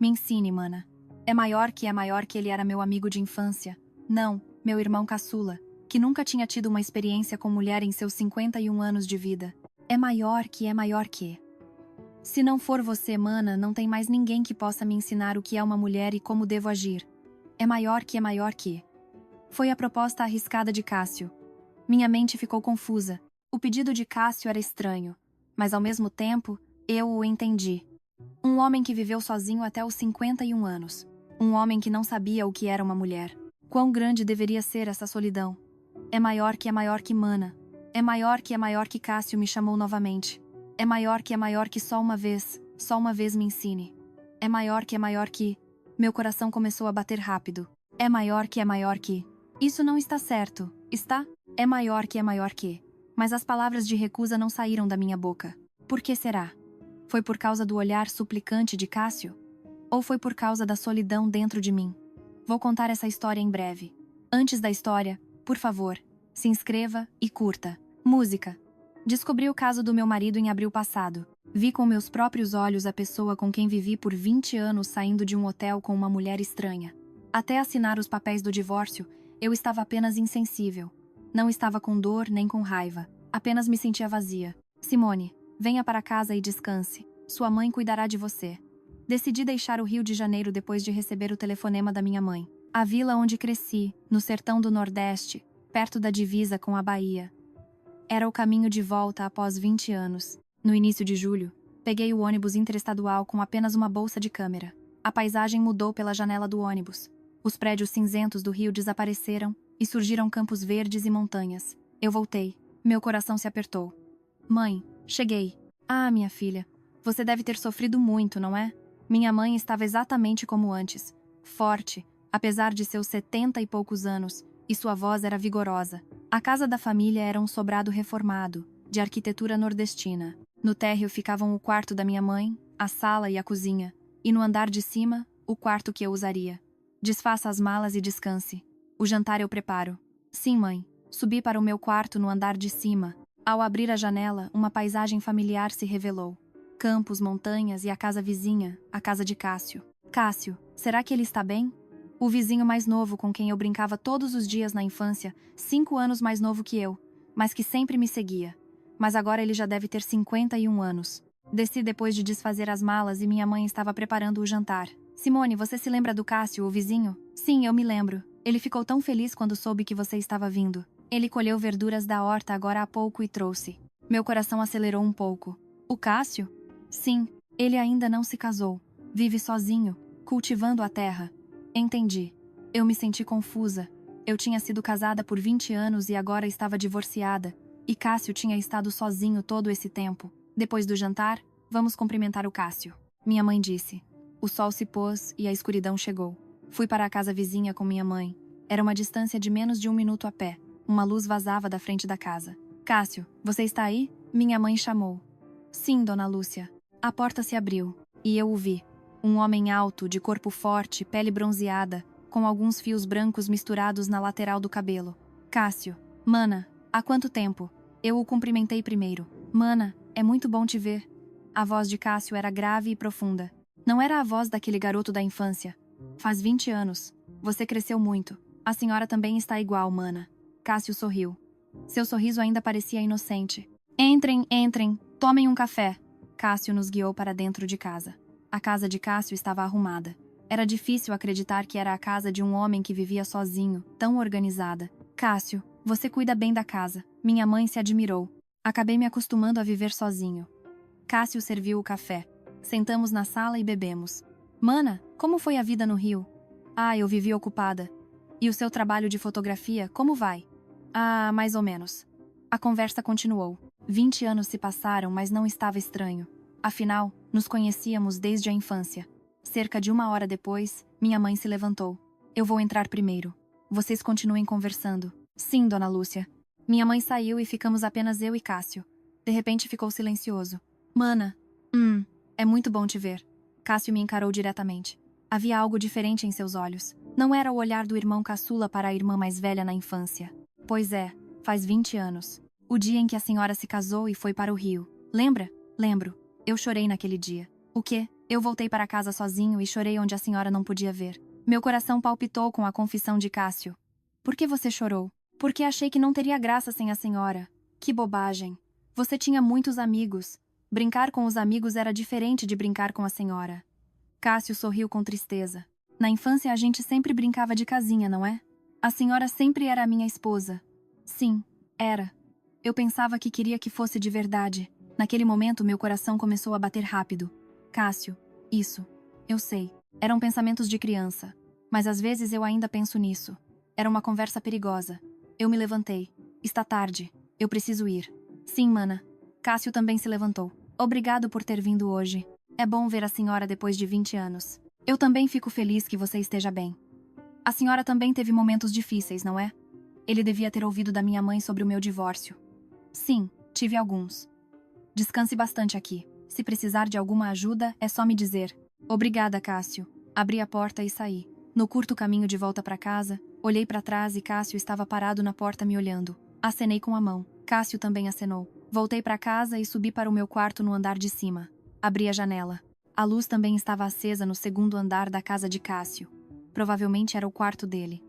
Me ensine, mana. É maior que ele era meu amigo de infância. Não, meu irmão caçula, que nunca tinha tido uma experiência com mulher em seus 51 anos de vida. É maior que. Se não for você, mana, não tem mais ninguém que possa me ensinar o que é uma mulher e como devo agir. É maior que. Foi a proposta arriscada de Cássio. Minha mente ficou confusa. O pedido de Cássio era estranho, mas ao mesmo tempo, eu o entendi. Um homem que viveu sozinho até os 51 anos. Um homem que não sabia o que era uma mulher. Quão grande deveria ser essa solidão? É maior que mana. É maior que Cássio me chamou novamente. É maior que só uma vez me ensine. É maior que. Meu coração começou a bater rápido. É maior que. Isso não está certo, está? É maior que. Mas as palavras de recusa não saíram da minha boca. Por que será? Foi por causa do olhar suplicante de Cássio? Ou foi por causa da solidão dentro de mim? Vou contar essa história em breve. Antes da história, por favor, se inscreva e curta. Música. Descobri o caso do meu marido em abril passado. Vi com meus próprios olhos a pessoa com quem vivi por 20 anos saindo de um hotel com uma mulher estranha. Até assinar os papéis do divórcio, eu estava apenas insensível. Não estava com dor nem com raiva. Apenas me sentia vazia. Simone, venha para casa e descanse. Sua mãe cuidará de você. Decidi deixar o Rio de Janeiro depois de receber o telefonema da minha mãe. A vila onde cresci, no sertão do Nordeste, perto da divisa com a Bahia. Era o caminho de volta após 20 anos. No início de julho, peguei o ônibus interestadual com apenas uma bolsa de câmera. A paisagem mudou pela janela do ônibus. Os prédios cinzentos do Rio desapareceram e surgiram campos verdes e montanhas. Eu voltei. Meu coração se apertou. Mãe, cheguei. Ah, minha filha, você deve ter sofrido muito, não é? Minha mãe estava exatamente como antes. Forte, apesar de seus 70 e poucos anos, e sua voz era vigorosa. A casa da família era um sobrado reformado, de arquitetura nordestina. No térreo ficavam o quarto da minha mãe, a sala e a cozinha, e no andar de cima, o quarto que eu usaria. Desfaça as malas e descanse. O jantar eu preparo. Sim, mãe. Subi para o meu quarto no andar de cima. Ao abrir a janela, uma paisagem familiar se revelou. Campos, montanhas e a casa vizinha, a casa de Cássio. Cássio, será que ele está bem? O vizinho mais novo com quem eu brincava todos os dias na infância, 5 anos mais novo que eu, mas que sempre me seguia. Mas agora ele já deve ter 51 anos. Desci depois de desfazer as malas e minha mãe estava preparando o jantar. Simone, você se lembra do Cássio, o vizinho? Sim, eu me lembro. Ele ficou tão feliz quando soube que você estava vindo. Ele colheu verduras da horta agora há pouco e trouxe. Meu coração acelerou um pouco. O Cássio? Sim, ele ainda não se casou. Vive sozinho, cultivando a terra. Entendi. Eu me senti confusa. Eu tinha sido casada por 20 anos e agora estava divorciada. E Cássio tinha estado sozinho todo esse tempo. Depois do jantar, vamos cumprimentar o Cássio. Minha mãe disse. O sol se pôs e a escuridão chegou. Fui para a casa vizinha com minha mãe. Era uma distância de menos de 1 minuto a pé. Uma luz vazava da frente da casa. Cássio, você está aí? Minha mãe chamou. Sim, dona Lúcia. A porta se abriu, e eu o vi. Um homem alto, de corpo forte, pele bronzeada, com alguns fios brancos misturados na lateral do cabelo. Cássio. Mana, há quanto tempo? Eu o cumprimentei primeiro. Mana, é muito bom te ver. A voz de Cássio era grave e profunda. Não era a voz daquele garoto da infância. Faz 20 anos. Você cresceu muito. A senhora também está igual, mana. Cássio sorriu. Seu sorriso ainda parecia inocente. Entrem, entrem. Tomem um café. Cássio nos guiou para dentro de casa. A casa de Cássio estava arrumada. Era difícil acreditar que era a casa de um homem que vivia sozinho, tão organizada. Cássio, você cuida bem da casa. Minha mãe se admirou. Acabei me acostumando a viver sozinho. Cássio serviu o café. Sentamos na sala e bebemos. Mana, como foi a vida no Rio? Ah, eu vivi ocupada. E o seu trabalho de fotografia, como vai? Ah, mais ou menos. A conversa continuou. 20 anos se passaram, mas não estava estranho. Afinal, nos conhecíamos desde a infância. Cerca de 1 hora depois, minha mãe se levantou. Eu vou entrar primeiro. Vocês continuem conversando. Sim, dona Lúcia. Minha mãe saiu e ficamos apenas eu e Cássio. De repente ficou silencioso. Mana. É muito bom te ver. Cássio me encarou diretamente. Havia algo diferente em seus olhos. Não era o olhar do irmão caçula para a irmã mais velha na infância. Pois é, faz 20 anos. O dia em que a senhora se casou e foi para o Rio. Lembra? Lembro. Eu chorei naquele dia. O quê? Eu voltei para casa sozinho e chorei onde a senhora não podia ver. Meu coração palpitou com a confissão de Cássio. Por que você chorou? Porque achei que não teria graça sem a senhora. Que bobagem. Você tinha muitos amigos. Brincar com os amigos era diferente de brincar com a senhora. Cássio sorriu com tristeza. Na infância a gente sempre brincava de casinha, não é? A senhora sempre era a minha esposa. Sim, era. Eu pensava que queria que fosse de verdade. Naquele momento meu coração começou a bater rápido. Cássio, isso. Eu sei. Eram pensamentos de criança. Mas às vezes eu ainda penso nisso. Era uma conversa perigosa. Eu me levantei. Está tarde. Eu preciso ir. Sim, mana. Cássio também se levantou. Obrigado por ter vindo hoje. É bom ver a senhora depois de 20 anos. Eu também fico feliz que você esteja bem. A senhora também teve momentos difíceis, não é? Ele devia ter ouvido da minha mãe sobre o meu divórcio. Sim, tive alguns. Descanse bastante aqui. Se precisar de alguma ajuda, é só me dizer. Obrigada, Cássio. Abri a porta e saí. No curto caminho de volta para casa, olhei para trás e Cássio estava parado na porta me olhando. Acenei com a mão. Cássio também acenou. Voltei para casa e subi para o meu quarto no andar de cima. Abri a janela. A luz também estava acesa no segundo andar da casa de Cássio. Provavelmente era o quarto dele.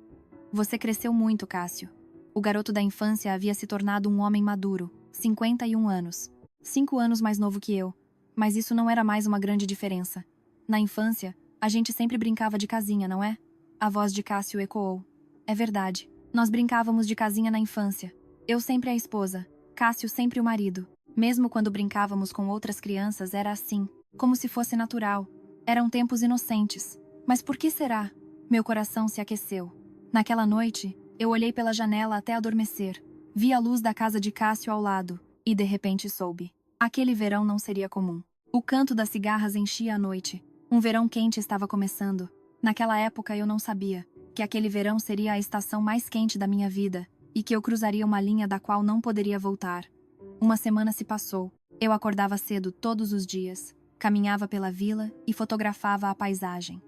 Você cresceu muito, Cássio. O garoto da infância havia se tornado um homem maduro, 51 anos. 5 anos mais novo que eu. Mas isso não era mais uma grande diferença. Na infância, a gente sempre brincava de casinha, não é? A voz de Cássio ecoou. É verdade. Nós brincávamos de casinha na infância. Eu sempre a esposa, Cássio sempre o marido. Mesmo quando brincávamos com outras crianças, era assim, como se fosse natural. Eram tempos inocentes. Mas por que será? Meu coração se aqueceu. Naquela noite, eu olhei pela janela até adormecer. Vi a luz da casa de Cássio ao lado, e de repente soube. Aquele verão não seria comum. O canto das cigarras enchia a noite. Um verão quente estava começando. Naquela época eu não sabia que aquele verão seria a estação mais quente da minha vida e que eu cruzaria uma linha da qual não poderia voltar. Uma semana se passou. Eu acordava cedo todos os dias, caminhava pela vila e fotografava a paisagem.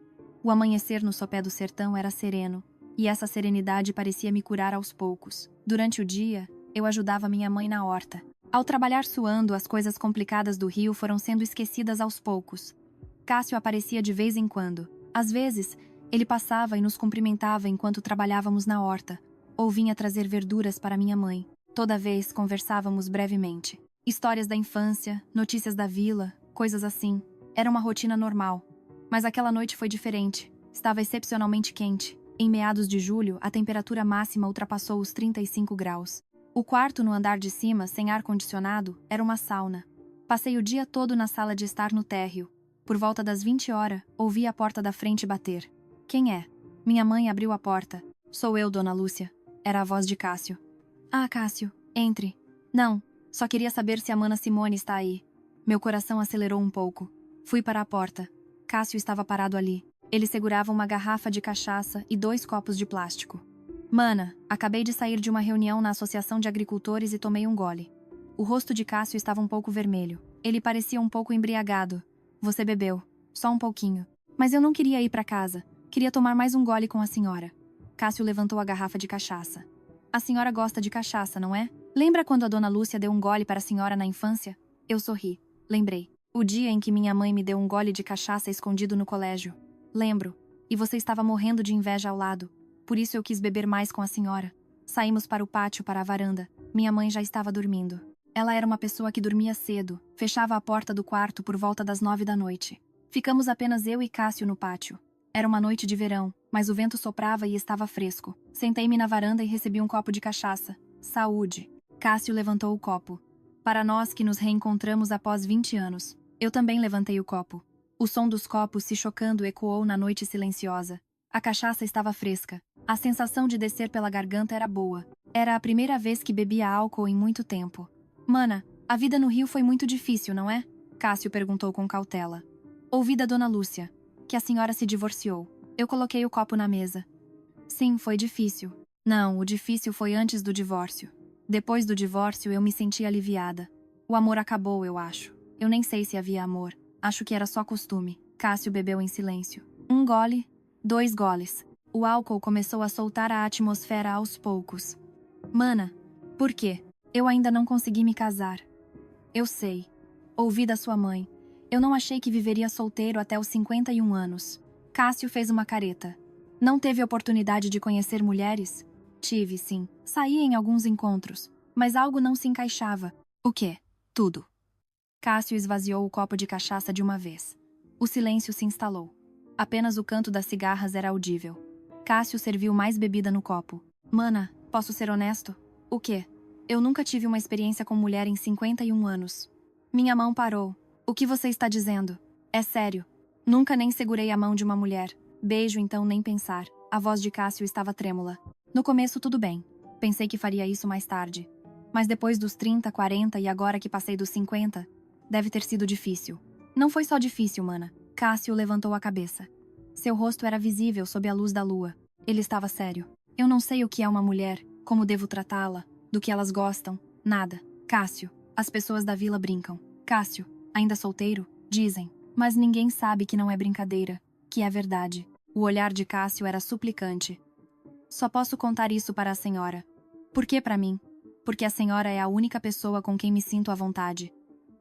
O amanhecer no sopé do sertão era sereno, e essa serenidade parecia me curar aos poucos. Durante o dia, eu ajudava minha mãe na horta. Ao trabalhar suando, as coisas complicadas do rio foram sendo esquecidas aos poucos. Cássio aparecia de vez em quando. Às vezes, ele passava e nos cumprimentava enquanto trabalhávamos na horta, ou vinha trazer verduras para minha mãe. Toda vez conversávamos brevemente. Histórias da infância, notícias da vila, coisas assim. Era uma rotina normal. Mas aquela noite foi diferente. Estava excepcionalmente quente. Em meados de julho, a temperatura máxima ultrapassou os 35 graus. O quarto no andar de cima, sem ar-condicionado, era uma sauna. Passei o dia todo na sala de estar no térreo. Por volta das 20 horas, ouvi a porta da frente bater. Quem é? Minha mãe abriu a porta. Sou eu, dona Lúcia. Era a voz de Cássio. Ah, Cássio, entre. Não, só queria saber se a mana Simone está aí. Meu coração acelerou um pouco. Fui para a porta. Cássio estava parado ali. Ele segurava uma garrafa de cachaça e 2 copos de plástico. Mana, acabei de sair de uma reunião na Associação de Agricultores e tomei um gole. O rosto de Cássio estava um pouco vermelho. Ele parecia um pouco embriagado. Você bebeu. Só um pouquinho. Mas eu não queria ir para casa. Queria tomar mais um gole com a senhora. Cássio levantou a garrafa de cachaça. A senhora gosta de cachaça, não é? Lembra quando a dona Lúcia deu um gole para a senhora na infância? Eu sorri. Lembrei. O dia em que minha mãe me deu um gole de cachaça escondido no colégio. Lembro. E você estava morrendo de inveja ao lado. Por isso eu quis beber mais com a senhora. Saímos para o pátio, para a varanda. Minha mãe já estava dormindo. Ela era uma pessoa que dormia cedo. Fechava a porta do quarto por volta das 9 da noite. Ficamos apenas eu e Cássio no pátio. Era uma noite de verão, mas o vento soprava e estava fresco. Sentei-me na varanda e recebi um copo de cachaça. Saúde. Cássio levantou o copo. Para nós que nos reencontramos após 20 anos. Eu também levantei o copo. O som dos copos se chocando ecoou na noite silenciosa. A cachaça estava fresca. A sensação de descer pela garganta era boa. Era a primeira vez que bebia álcool em muito tempo. Mana, a vida no Rio foi muito difícil, não é? Cássio perguntou com cautela. Ouvi da dona Lúcia que a senhora se divorciou. Eu coloquei o copo na mesa. Sim, foi difícil. Não, o difícil foi antes do divórcio. Depois do divórcio, eu me senti aliviada. O amor acabou, eu acho. Eu nem sei se havia amor. Acho que era só costume. Cássio bebeu em silêncio. 1 gole, 2 goles. O álcool começou a soltar a atmosfera aos poucos. Mana, por quê? Eu ainda não consegui me casar. Eu sei. Ouvi da sua mãe. Eu não achei que viveria solteiro até os 51 anos. Cássio fez uma careta. Não teve oportunidade de conhecer mulheres? Tive, sim. Saí em alguns encontros. Mas algo não se encaixava. O quê? Tudo. Cássio esvaziou o copo de cachaça de uma vez. O silêncio se instalou. Apenas o canto das cigarras era audível. Cássio serviu mais bebida no copo. Mana, posso ser honesto? O quê? Eu nunca tive uma experiência com mulher em 51 anos. Minha mão parou. O que você está dizendo? É sério. Nunca nem segurei a mão de uma mulher. Beijo então nem pensar. A voz de Cássio estava trêmula. No começo tudo bem. Pensei que faria isso mais tarde. Mas depois dos 30, 40 e agora que passei dos 50, deve ter sido difícil. Não foi só difícil, mana. Cássio levantou a cabeça. Seu rosto era visível sob a luz da lua. Ele estava sério. Eu não sei o que é uma mulher, como devo tratá-la, do que elas gostam, nada. Cássio, as pessoas da vila brincam. Cássio, ainda solteiro? Dizem. Mas ninguém sabe que não é brincadeira, que é verdade. O olhar de Cássio era suplicante. Só posso contar isso para a senhora. Por que para mim? Porque a senhora é a única pessoa com quem me sinto à vontade.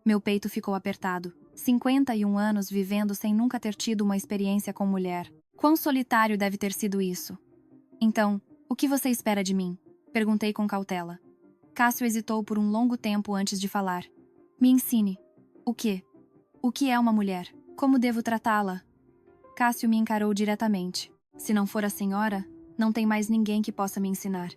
Meu peito ficou apertado. 51 anos vivendo sem nunca ter tido uma experiência com mulher. Quão solitário deve ter sido isso? Então, o que você espera de mim? Perguntei com cautela. Cássio hesitou por um longo tempo antes de falar. Me ensine. O quê? O que é uma mulher? Como devo tratá-la? Cássio me encarou diretamente. Se não for a senhora, não tem mais ninguém que possa me ensinar.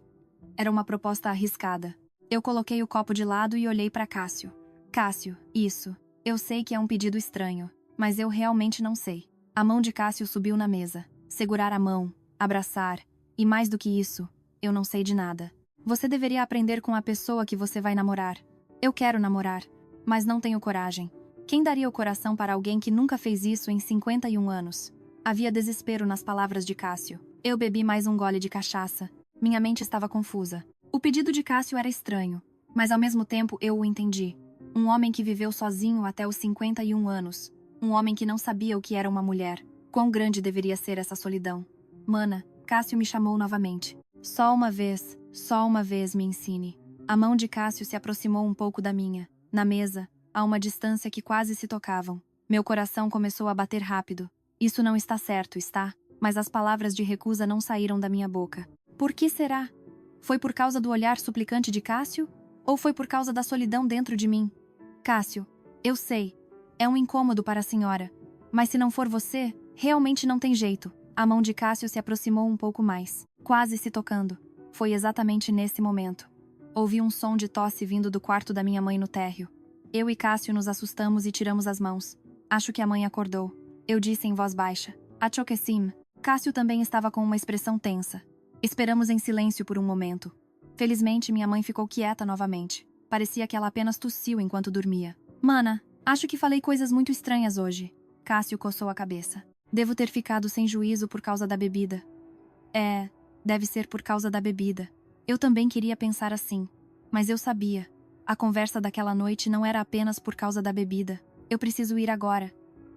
Era uma proposta arriscada. Eu coloquei o copo de lado e olhei para Cássio. Cássio, isso. Eu sei que é um pedido estranho, mas eu realmente não sei. A mão de Cássio subiu na mesa. Segurar a mão, abraçar, e mais do que isso, eu não sei de nada. Você deveria aprender com a pessoa que você vai namorar. Eu quero namorar, mas não tenho coragem. Quem daria o coração para alguém que nunca fez isso em 51 anos? Havia desespero nas palavras de Cássio. Eu bebi mais um gole de cachaça. Minha mente estava confusa. O pedido de Cássio era estranho, mas ao mesmo tempo eu o entendi. Um homem que viveu sozinho até os 51 anos. Um homem que não sabia o que era uma mulher. Quão grande deveria ser essa solidão? Mana, Cássio me chamou novamente. Só uma vez me ensine. A mão de Cássio se aproximou um pouco da minha. Na mesa, a uma distância que quase se tocavam. Meu coração começou a bater rápido. Isso não está certo, está? Mas as palavras de recusa não saíram da minha boca. Por que será? Foi por causa do olhar suplicante de Cássio? Ou foi por causa da solidão dentro de mim? Cássio, eu sei. É um incômodo para a senhora. Mas se não for você, realmente não tem jeito. A mão de Cássio se aproximou um pouco mais, quase se tocando. Foi exatamente nesse momento. Ouvi um som de tosse vindo do quarto da minha mãe no térreo. Eu e Cássio nos assustamos e tiramos as mãos. Acho que a mãe acordou. Eu disse em voz baixa. Achokesim. Cássio também estava com uma expressão tensa. Esperamos em silêncio por um momento. Felizmente, minha mãe ficou quieta novamente. Parecia que ela apenas tossiu enquanto dormia. Mana, acho que falei coisas muito estranhas hoje. Cássio coçou a cabeça. Devo ter ficado sem juízo por causa da bebida. Deve ser por causa da bebida. Eu também queria pensar assim. Mas eu sabia. A conversa daquela noite não era apenas por causa da bebida. Eu preciso ir agora.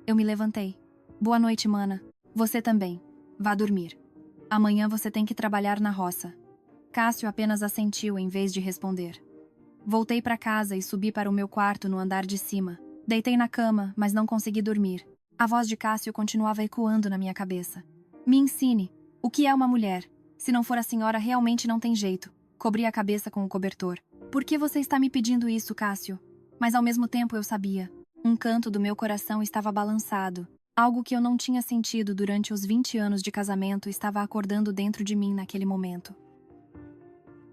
Eu me levantei. Boa noite, mana. Você também. Vá dormir. Amanhã você tem que trabalhar na roça. Cássio apenas assentiu em vez de responder. Voltei para casa e subi para o meu quarto no andar de cima. Deitei na cama, mas não consegui dormir. A voz de Cássio continuava ecoando na minha cabeça. Me ensine. O que é uma mulher? Se não for a senhora, realmente não tem jeito. Cobri a cabeça com o cobertor. Por que você está me pedindo isso, Cássio? Mas ao mesmo tempo eu sabia. Um canto do meu coração estava balançado. Algo que eu não tinha sentido durante os 20 anos de casamento estava acordando dentro de mim naquele momento.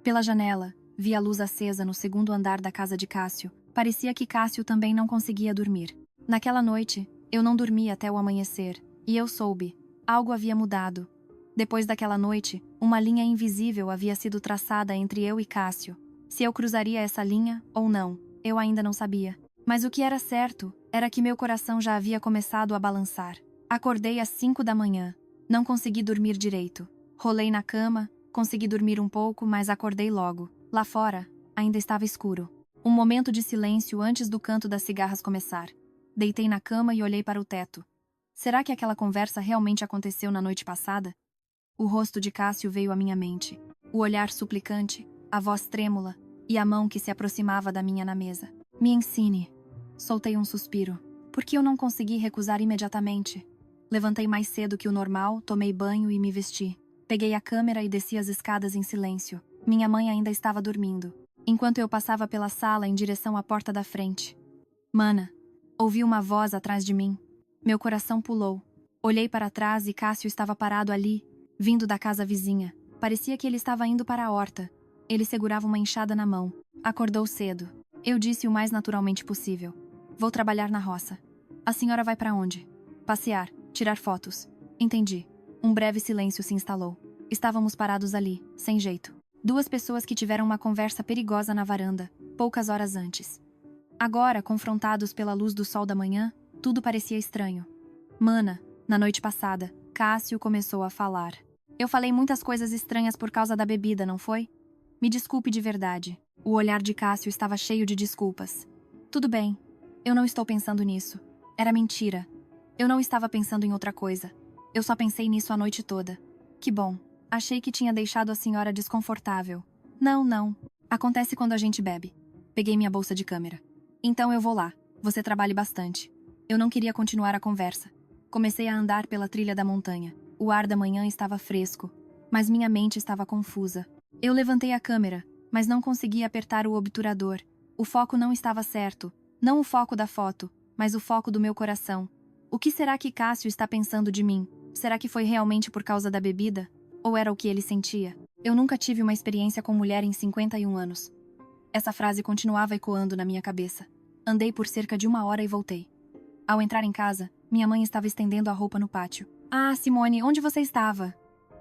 Pela janela, vi a luz acesa no segundo andar da casa de Cássio. Parecia que Cássio também não conseguia dormir. Naquela noite, eu não dormi até o amanhecer, e eu soube. Algo havia mudado. Depois daquela noite, uma linha invisível havia sido traçada entre eu e Cássio. Se eu cruzaria essa linha ou não, eu ainda não sabia. Mas o que era certo era que meu coração já havia começado a balançar. Acordei às 5 da manhã. Não consegui dormir direito. Rolei na cama, consegui dormir um pouco, mas acordei logo. Lá fora, ainda estava escuro. Um momento de silêncio antes do canto das cigarras começar. Deitei na cama e olhei para o teto. Será que aquela conversa realmente aconteceu na noite passada? O rosto de Cássio veio à minha mente. O olhar suplicante, a voz trêmula e a mão que se aproximava da minha na mesa. Me ensine. Soltei um suspiro. Por que eu não consegui recusar imediatamente? Levantei mais cedo que o normal, tomei banho e me vesti. Peguei a câmera e desci as escadas em silêncio. Minha mãe ainda estava dormindo, enquanto eu passava pela sala em direção à porta da frente. Mana, ouvi uma voz atrás de mim. Meu coração pulou. Olhei para trás e Cássio estava parado ali, vindo da casa vizinha. Parecia que ele estava indo para a horta. Ele segurava uma enxada na mão. Acordou cedo. Eu disse o mais naturalmente possível. Vou trabalhar na roça. A senhora vai para onde? Passear, tirar fotos. Entendi. Um breve silêncio se instalou. Estávamos parados ali, sem jeito. Duas pessoas que tiveram uma conversa perigosa na varanda, poucas horas antes. Agora, confrontados pela luz do sol da manhã, tudo parecia estranho. Mana, na noite passada, Cássio começou a falar. Eu falei muitas coisas estranhas por causa da bebida, não foi? Me desculpe de verdade. O olhar de Cássio estava cheio de desculpas. Tudo bem. Eu não estou pensando nisso. Era mentira. Eu não estava pensando em outra coisa. Eu só pensei nisso a noite toda. Que bom. Achei que tinha deixado a senhora desconfortável. Não, não. Acontece quando a gente bebe. Peguei minha bolsa de câmera. Então eu vou lá. Você trabalhe bastante. Eu não queria continuar a conversa. Comecei a andar pela trilha da montanha. O ar da manhã estava fresco, mas minha mente estava confusa. Eu levantei a câmera, mas não consegui apertar o obturador. O foco não estava certo. Não o foco da foto, mas o foco do meu coração. O que será que Cássio está pensando de mim? Será que foi realmente por causa da bebida? Ou era o que ele sentia? Eu nunca tive uma experiência com mulher em 51 anos. Essa frase continuava ecoando na minha cabeça. Andei por cerca de 1 hora e voltei. Ao entrar em casa, minha mãe estava estendendo a roupa no pátio. Ah, Simone, onde você estava?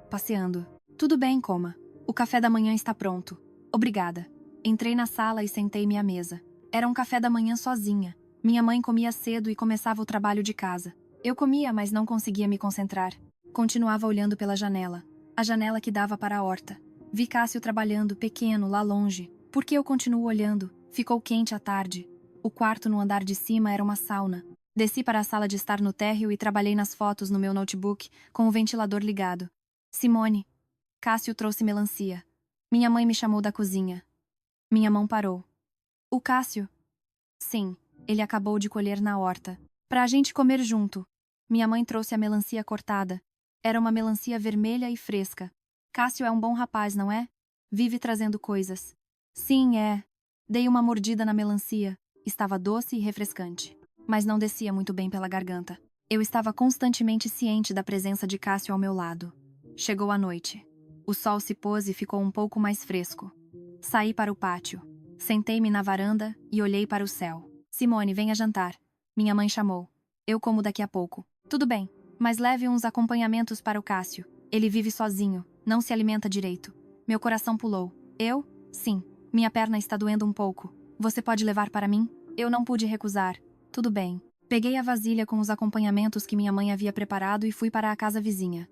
Passeando. Tudo bem, coma. O café da manhã está pronto. Obrigada. Entrei na sala e sentei-me à mesa. Era um café da manhã sozinha. Minha mãe comia cedo e começava o trabalho de casa. Eu comia, mas não conseguia me concentrar. Continuava olhando pela janela. A janela que dava para a horta. Vi Cássio trabalhando, pequeno, lá longe. Por que eu continuo olhando? Ficou quente à tarde. O quarto no andar de cima era uma sauna. Desci para a sala de estar no térreo e trabalhei nas fotos no meu notebook, com o ventilador ligado. Simone. Cássio trouxe melancia. Minha mãe me chamou da cozinha. Minha mão parou. O Cássio? Sim, ele acabou de colher na horta. Pra gente comer junto. Minha mãe trouxe a melancia cortada. Era uma melancia vermelha e fresca. Cássio é um bom rapaz, não é? Vive trazendo coisas. Sim, é. Dei uma mordida na melancia. Estava doce e refrescante, mas não descia muito bem pela garganta. Eu estava constantemente ciente da presença de Cássio ao meu lado. Chegou a noite. O sol se pôs e ficou um pouco mais fresco. Saí para o pátio. Sentei-me na varanda e olhei para o céu. Simone, venha jantar. Minha mãe chamou. Eu como daqui a pouco. Tudo bem, mas leve uns acompanhamentos para o Cássio. Ele vive sozinho, não se alimenta direito. Meu coração pulou. Eu? Sim. Minha perna está doendo um pouco. Você pode levar para mim? Eu não pude recusar. Tudo bem. Peguei a vasilha com os acompanhamentos que minha mãe havia preparado e fui para a casa vizinha.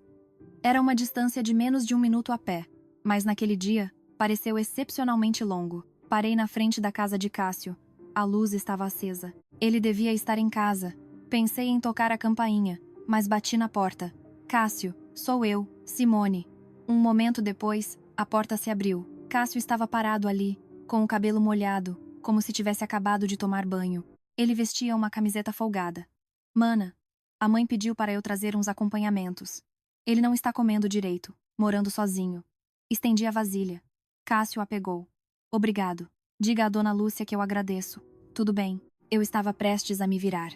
Era uma distância de menos de 1 minuto a pé, mas naquele dia, pareceu excepcionalmente longo. Parei na frente da casa de Cássio. A luz estava acesa. Ele devia estar em casa. Pensei em tocar a campainha, mas bati na porta. Cássio, sou eu, Simone. Um momento depois, a porta se abriu. Cássio estava parado ali, com o cabelo molhado, como se tivesse acabado de tomar banho. Ele vestia uma camiseta folgada. Mana, a mãe pediu para eu trazer uns acompanhamentos. Ele não está comendo direito, morando sozinho. Estendi a vasilha. Cássio a pegou. Obrigado. Diga à dona Lúcia que eu agradeço. Tudo bem. Eu estava prestes a me virar.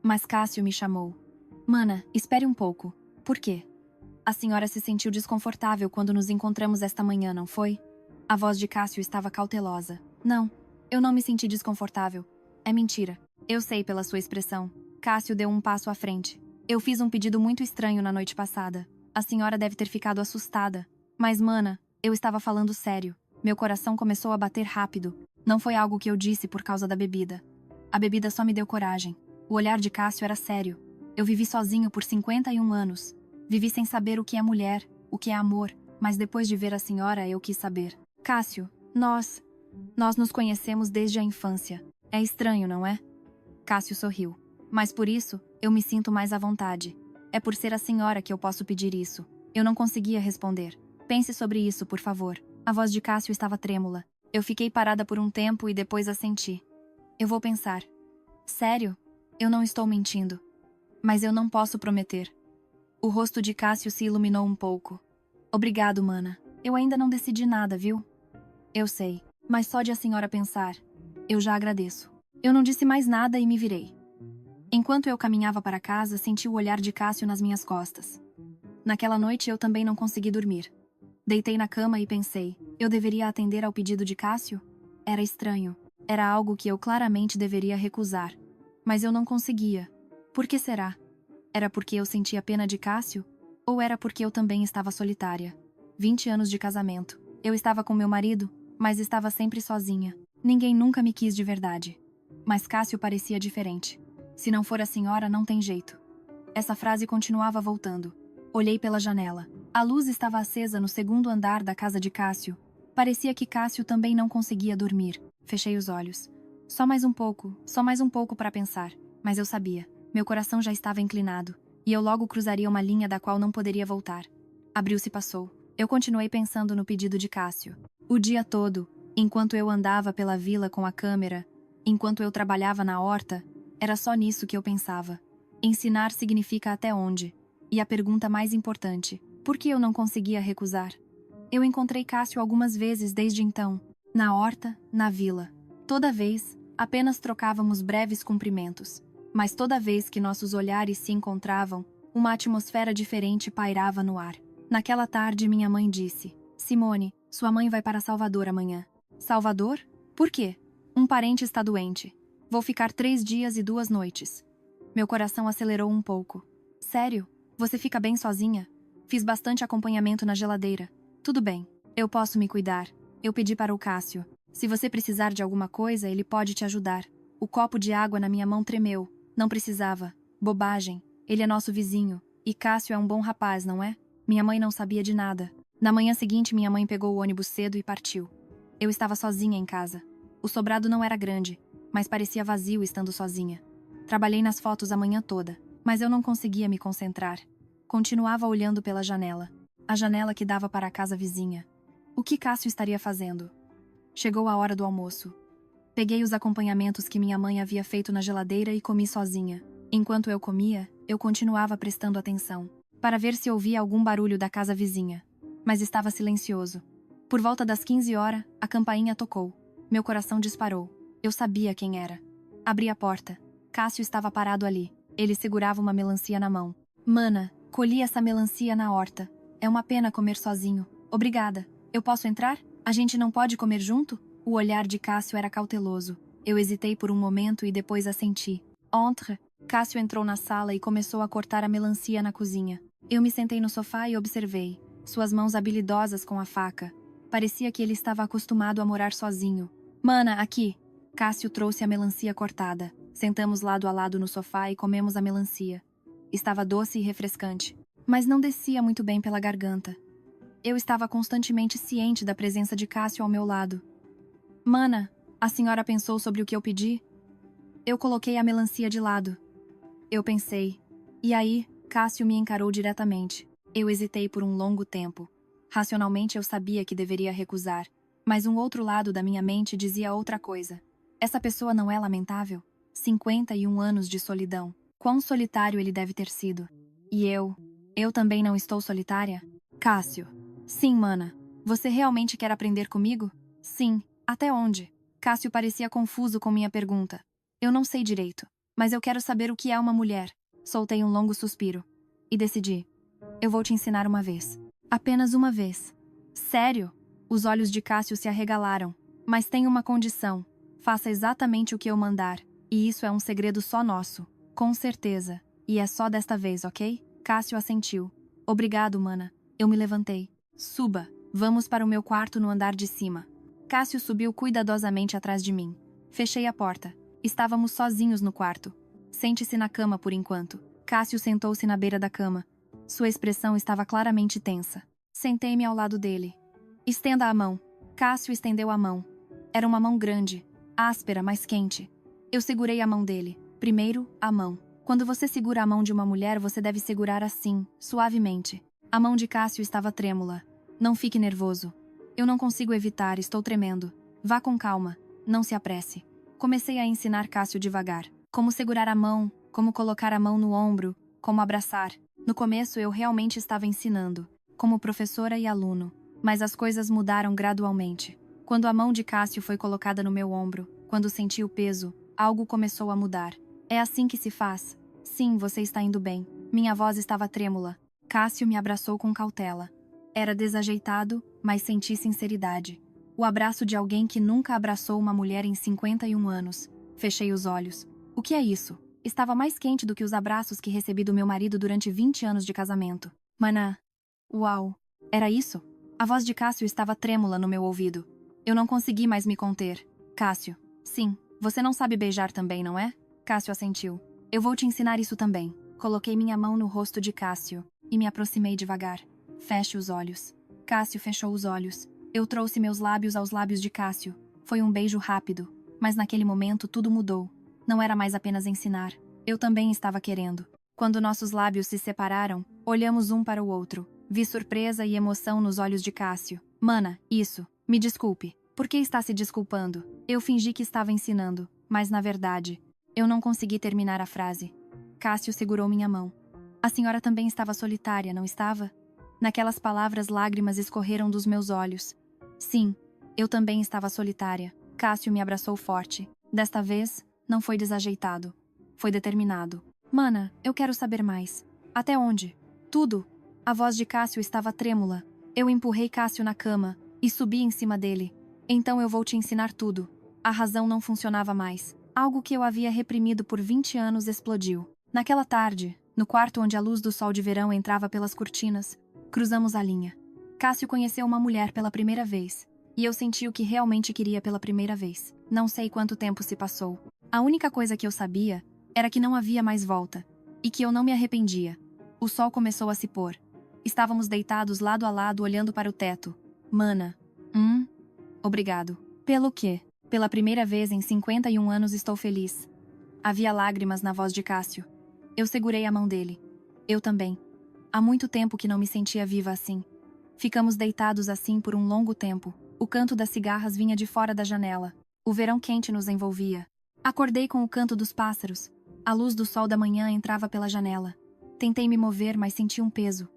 Mas Cássio me chamou. Mana, espere um pouco. Por quê? A senhora se sentiu desconfortável quando nos encontramos esta manhã, não foi? A voz de Cássio estava cautelosa. Não, eu não me senti desconfortável. É mentira. Eu sei pela sua expressão. Cássio deu um passo à frente. Eu fiz um pedido muito estranho na noite passada. A senhora deve ter ficado assustada. Mas, mana, eu estava falando sério. Meu coração começou a bater rápido. Não foi algo que eu disse por causa da bebida. A bebida só me deu coragem. O olhar de Cássio era sério. Eu vivi sozinho por 51 anos. Vivi sem saber o que é mulher, o que é amor, mas depois de ver a senhora eu quis saber. Cássio, nós nos conhecemos desde a infância. É estranho, não é? Cássio sorriu. Mas por isso, eu me sinto mais à vontade. É por ser a senhora que eu posso pedir isso. Eu não conseguia responder. Pense sobre isso, por favor. A voz de Cássio estava trêmula. Eu fiquei parada por um tempo e depois assenti. Eu vou pensar. Sério? Eu não estou mentindo. Mas eu não posso prometer. O rosto de Cássio se iluminou um pouco. Obrigado, mana. Eu ainda não decidi nada, viu? Eu sei, mas só de a senhora pensar, eu já agradeço. Eu não disse mais nada e me virei. Enquanto eu caminhava para casa, senti o olhar de Cássio nas minhas costas. Naquela noite eu também não consegui dormir. Deitei na cama e pensei, eu deveria atender ao pedido de Cássio? Era estranho. Era algo que eu claramente deveria recusar. Mas eu não conseguia. Por que será? Era porque eu sentia pena de Cássio? Ou era porque eu também estava solitária? 20 anos de casamento. Eu estava com meu marido, mas estava sempre sozinha. Ninguém nunca me quis de verdade. Mas Cássio parecia diferente. Se não for a senhora, não tem jeito. Essa frase continuava voltando. Olhei pela janela. A luz estava acesa no segundo andar da casa de Cássio. Parecia que Cássio também não conseguia dormir. Fechei os olhos. Só mais um pouco para pensar. Mas eu sabia. Meu coração já estava inclinado. E eu logo cruzaria uma linha da qual não poderia voltar. Abril-se passou. Eu continuei pensando no pedido de Cássio. O dia todo, enquanto eu andava pela vila com a câmera, enquanto eu trabalhava na horta, era só nisso que eu pensava. Ensinar significa até onde? E a pergunta mais importante, por que eu não conseguia recusar? Eu encontrei Cássio algumas vezes desde então, na horta, na vila. Toda vez, apenas trocávamos breves cumprimentos. Mas toda vez que nossos olhares se encontravam, uma atmosfera diferente pairava no ar. Naquela tarde, minha mãe disse: Simone, sua mãe vai para Salvador amanhã. Salvador? Por quê? Um parente está doente. Vou ficar 3 dias e 2 noites. Meu coração acelerou um pouco. Sério? Você fica bem sozinha? Fiz bastante acompanhamento na geladeira. Tudo bem, eu posso me cuidar. Eu pedi para o Cássio. Se você precisar de alguma coisa, ele pode te ajudar. O copo de água na minha mão tremeu. Não precisava. Bobagem. Ele é nosso vizinho. E Cássio é um bom rapaz, não é? Minha mãe não sabia de nada. Na manhã seguinte, minha mãe pegou o ônibus cedo e partiu. Eu estava sozinha em casa. O sobrado não era grande, mas parecia vazio estando sozinha. Trabalhei nas fotos a manhã toda, mas eu não conseguia me concentrar. Continuava olhando pela janela. A janela que dava para a casa vizinha. O que Cássio estaria fazendo? Chegou a hora do almoço. Peguei os acompanhamentos que minha mãe havia feito na geladeira e comi sozinha. Enquanto eu comia, eu continuava prestando atenção, para ver se ouvia algum barulho da casa vizinha. Mas estava silencioso. Por volta das 15 horas, a campainha tocou. Meu coração disparou. Eu sabia quem era. Abri a porta. Cássio estava parado ali. Ele segurava uma melancia na mão. Mana, colhi essa melancia na horta. É uma pena comer sozinho. Obrigada. Eu posso entrar? A gente não pode comer junto? O olhar de Cássio era cauteloso. Eu hesitei por um momento e depois assenti. Entre. Cássio entrou na sala e começou a cortar a melancia na cozinha. Eu me sentei no sofá e observei. Suas mãos habilidosas com a faca. Parecia que ele estava acostumado a morar sozinho. Mana, aqui. Cássio trouxe a melancia cortada. Sentamos lado a lado no sofá e comemos a melancia. Estava doce e refrescante, mas não descia muito bem pela garganta. Eu estava constantemente ciente da presença de Cássio ao meu lado. Mana, a senhora pensou sobre o que eu pedi? Eu coloquei a melancia de lado. Eu pensei. E aí, Cássio me encarou diretamente. Eu hesitei por um longo tempo. Racionalmente eu sabia que deveria recusar, mas um outro lado da minha mente dizia outra coisa. Essa pessoa não é lamentável? 51 anos de solidão. Quão solitário ele deve ter sido. E eu também não estou solitária? Cássio. Sim, mana. Você realmente quer aprender comigo? Sim. Até onde? Cássio parecia confuso com minha pergunta. Eu não sei direito, mas eu quero saber o que é uma mulher. Soltei um longo suspiro. E decidi. Eu vou te ensinar uma vez. Apenas uma vez. Sério? Os olhos de Cássio se arregalaram. Mas tem uma condição. Faça exatamente o que eu mandar. E isso é um segredo só nosso. Com certeza. E é só desta vez, ok? Cássio assentiu. Obrigado, mana. Eu me levantei. Suba. Vamos para o meu quarto no andar de cima. Cássio subiu cuidadosamente atrás de mim. Fechei a porta. Estávamos sozinhos no quarto. Sente-se na cama por enquanto. Cássio sentou-se na beira da cama. Sua expressão estava claramente tensa. Sentei-me ao lado dele. Estenda a mão. Cássio estendeu a mão. Era uma mão grande, áspera, mas quente. Eu segurei a mão dele. Primeiro, a mão. Quando você segura a mão de uma mulher, você deve segurar assim, suavemente. A mão de Cássio estava trêmula. Não fique nervoso. Eu não consigo evitar, estou tremendo. Vá com calma. Não se apresse. Comecei a ensinar Cássio devagar. Como segurar a mão, como colocar a mão no ombro, como abraçar. No começo eu realmente estava ensinando, como professora e aluno, mas as coisas mudaram gradualmente. Quando a mão de Cássio foi colocada no meu ombro, quando senti o peso, algo começou a mudar. É assim que se faz. Sim, você está indo bem. Minha voz estava trêmula. Cássio me abraçou com cautela. Era desajeitado, mas senti sinceridade. O abraço de alguém que nunca abraçou uma mulher em 51 anos. Fechei os olhos. O que é isso? Estava mais quente do que os abraços que recebi do meu marido durante 20 anos de casamento. Maná. Uau. Era isso? A voz de Cássio estava trêmula no meu ouvido. Eu não consegui mais me conter. Cássio. Sim, você não sabe beijar também, não é? Cássio assentiu. Eu vou te ensinar isso também. Coloquei minha mão no rosto de Cássio e me aproximei devagar. Feche os olhos. Cássio fechou os olhos. Eu trouxe meus lábios aos lábios de Cássio. Foi um beijo rápido, mas naquele momento tudo mudou. Não era mais apenas ensinar. Eu também estava querendo. Quando nossos lábios se separaram, olhamos um para o outro. Vi surpresa e emoção nos olhos de Cássio. Mana, isso. Me desculpe. Por que está se desculpando? Eu fingi que estava ensinando, mas na verdade, eu não consegui terminar a frase. Cássio segurou minha mão. A senhora também estava solitária, não estava? Naquelas palavras, lágrimas escorreram dos meus olhos. Sim, eu também estava solitária. Cássio me abraçou forte. Desta vez, não foi desajeitado. Foi determinado. Mana, eu quero saber mais. Até onde? Tudo. A voz de Cássio estava trêmula. Eu empurrei Cássio na cama e subi em cima dele. Então eu vou te ensinar tudo. A razão não funcionava mais. Algo que eu havia reprimido por 20 anos explodiu. Naquela tarde, no quarto onde a luz do sol de verão entrava pelas cortinas, cruzamos a linha. Cássio conheceu uma mulher pela primeira vez. E eu senti o que realmente queria pela primeira vez. Não sei quanto tempo se passou. A única coisa que eu sabia era que não havia mais volta. E que eu não me arrependia. O sol começou a se pôr. Estávamos deitados lado a lado olhando para o teto. Mana. Obrigado. Pelo quê? Pela primeira vez em 51 anos estou feliz. Havia lágrimas na voz de Cássio. Eu segurei a mão dele. Eu também. Há muito tempo que não me sentia viva assim. Ficamos deitados assim por um longo tempo. O canto das cigarras vinha de fora da janela. O verão quente nos envolvia. Acordei com o canto dos pássaros. A luz do sol da manhã entrava pela janela. Tentei me mover, mas senti um peso.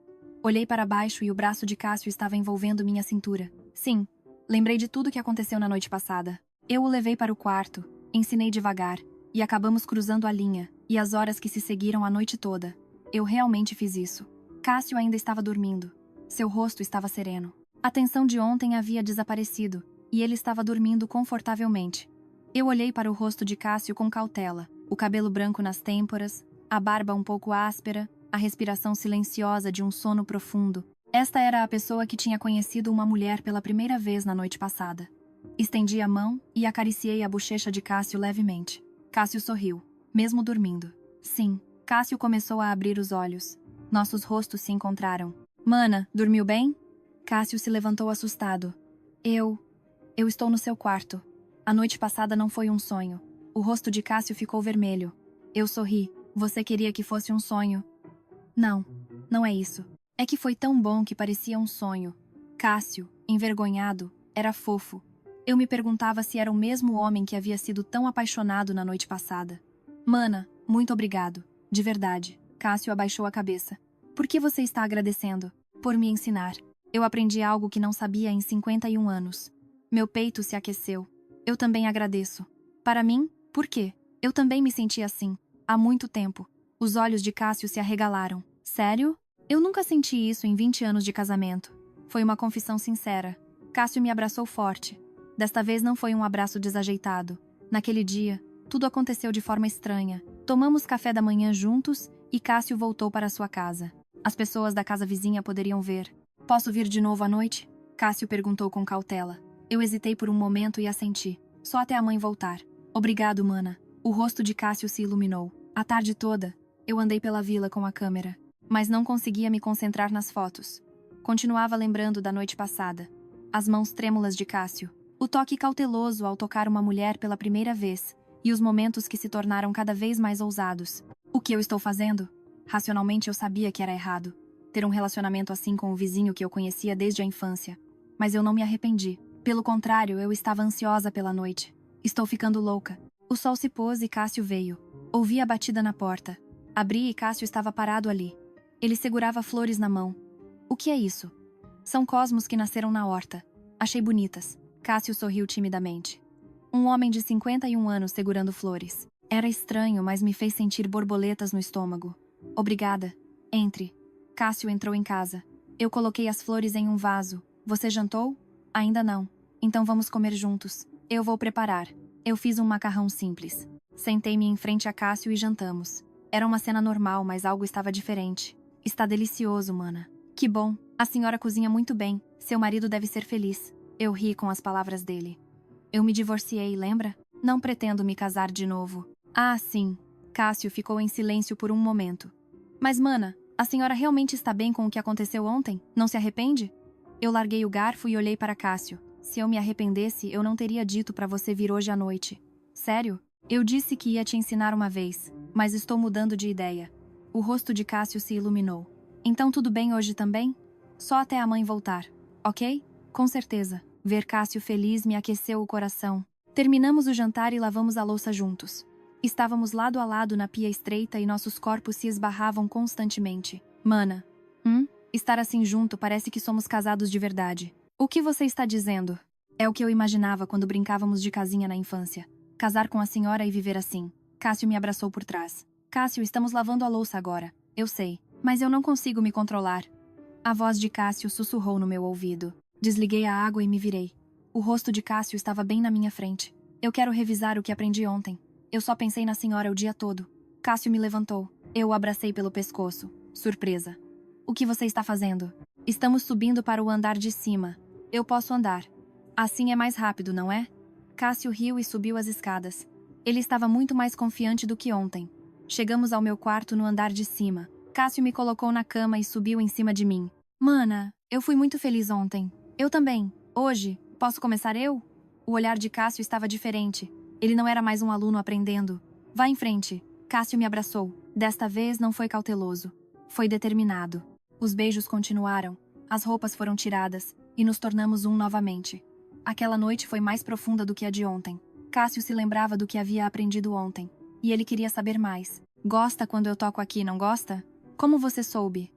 Olhei para baixo e o braço de Cássio estava envolvendo minha cintura. Sim, lembrei de tudo que aconteceu na noite passada. Eu o levei para o quarto, ensinei devagar, e acabamos cruzando a linha, e as horas que se seguiram a noite toda. Eu realmente fiz isso. Cássio ainda estava dormindo. Seu rosto estava sereno. A tensão de ontem havia desaparecido, e ele estava dormindo confortavelmente. Eu olhei para o rosto de Cássio com cautela, o cabelo branco nas têmporas, a barba um pouco áspera, a respiração silenciosa de um sono profundo. Esta era a pessoa que tinha conhecido uma mulher pela primeira vez na noite passada. Estendi a mão e acariciei a bochecha de Cássio levemente. Cássio sorriu, mesmo dormindo. Sim, Cássio começou a abrir os olhos. Nossos rostos se encontraram. Mana, dormiu bem? Cássio se levantou assustado. Eu estou no seu quarto. A noite passada não foi um sonho. O rosto de Cássio ficou vermelho. Eu sorri. Você queria que fosse um sonho? Não, não é isso. É que foi tão bom que parecia um sonho. Cássio, envergonhado, era fofo. Eu me perguntava se era o mesmo homem que havia sido tão apaixonado na noite passada. Mana, muito obrigado. De verdade. Cássio abaixou a cabeça. Por que você está agradecendo? Por me ensinar. Eu aprendi algo que não sabia em 51 anos. Meu peito se aqueceu. Eu também agradeço. Para mim, por quê? Eu também me senti assim. Há muito tempo. Os olhos de Cássio se arregalaram. Sério? Eu nunca senti isso em 20 anos de casamento. Foi uma confissão sincera. Cássio me abraçou forte. Desta vez não foi um abraço desajeitado. Naquele dia, tudo aconteceu de forma estranha. Tomamos café da manhã juntos e Cássio voltou para sua casa. As pessoas da casa vizinha poderiam ver. Posso vir de novo à noite? Cássio perguntou com cautela. Eu hesitei por um momento e assenti. Só até a mãe voltar. Obrigado, mana. O rosto de Cássio se iluminou. A tarde toda, eu andei pela vila com a câmera, mas não conseguia me concentrar nas fotos. Continuava lembrando da noite passada. As mãos trêmulas de Cássio. O toque cauteloso ao tocar uma mulher pela primeira vez. E os momentos que se tornaram cada vez mais ousados. O que eu estou fazendo? Racionalmente eu sabia que era errado. Ter um relacionamento assim com o vizinho que eu conhecia desde a infância. Mas eu não me arrependi. Pelo contrário, eu estava ansiosa pela noite. Estou ficando louca. O sol se pôs e Cássio veio. Ouvi a batida na porta. Abri e Cássio estava parado ali. Ele segurava flores na mão. O que é isso? São cosmos que nasceram na horta. Achei bonitas. Cássio sorriu timidamente. Um homem de 51 anos segurando flores. Era estranho, mas me fez sentir borboletas no estômago. Obrigada. Entre. Cássio entrou em casa. Eu coloquei as flores em um vaso. Você jantou? Ainda não. Então vamos comer juntos. Eu vou preparar. Eu fiz um macarrão simples. Sentei-me em frente a Cássio e jantamos. Era uma cena normal, mas algo estava diferente. Está delicioso, mana. Que bom. A senhora cozinha muito bem. Seu marido deve ser feliz. Eu ri com as palavras dele. Eu me divorciei, lembra? Não pretendo me casar de novo. Ah, sim. Cássio ficou em silêncio por um momento. Mas, mana, a senhora realmente está bem com o que aconteceu ontem? Não se arrepende? Eu larguei o garfo e olhei para Cássio. Se eu me arrependesse, eu não teria dito para você vir hoje à noite. Sério? Eu disse que ia te ensinar uma vez, mas estou mudando de ideia. O rosto de Cássio se iluminou. Então tudo bem hoje também? Só até a mãe voltar, ok? Com certeza. Ver Cássio feliz me aqueceu o coração. Terminamos o jantar e lavamos a louça juntos. Estávamos lado a lado na pia estreita e nossos corpos se esbarravam constantemente. Mana. Estar assim junto parece que somos casados de verdade. O que você está dizendo? É o que eu imaginava quando brincávamos de casinha na infância. Casar com a senhora e viver assim. Cássio me abraçou por trás. Cássio, estamos lavando a louça agora. Eu sei, mas eu não consigo me controlar. A voz de Cássio sussurrou no meu ouvido. Desliguei a água e me virei. O rosto de Cássio estava bem na minha frente. Eu quero revisar o que aprendi ontem. Eu só pensei na senhora o dia todo. Cássio me levantou. Eu o abracei pelo pescoço. Surpresa. O que você está fazendo? Estamos subindo para o andar de cima. Eu posso andar. Assim é mais rápido, não é? Cássio riu e subiu as escadas. Ele estava muito mais confiante do que ontem. Chegamos ao meu quarto no andar de cima. Cássio me colocou na cama e subiu em cima de mim. Mana, eu fui muito feliz ontem. Eu também. Hoje, posso começar eu? O olhar de Cássio estava diferente. Ele não era mais um aluno aprendendo. Vá em frente. Cássio me abraçou. Desta vez não foi cauteloso. Foi determinado. Os beijos continuaram. As roupas foram tiradas. E nos tornamos um novamente. Aquela noite foi mais profunda do que a de ontem. Cássio se lembrava do que havia aprendido ontem. E ele queria saber mais. Gosta quando eu toco aqui, não gosta? Como você soube?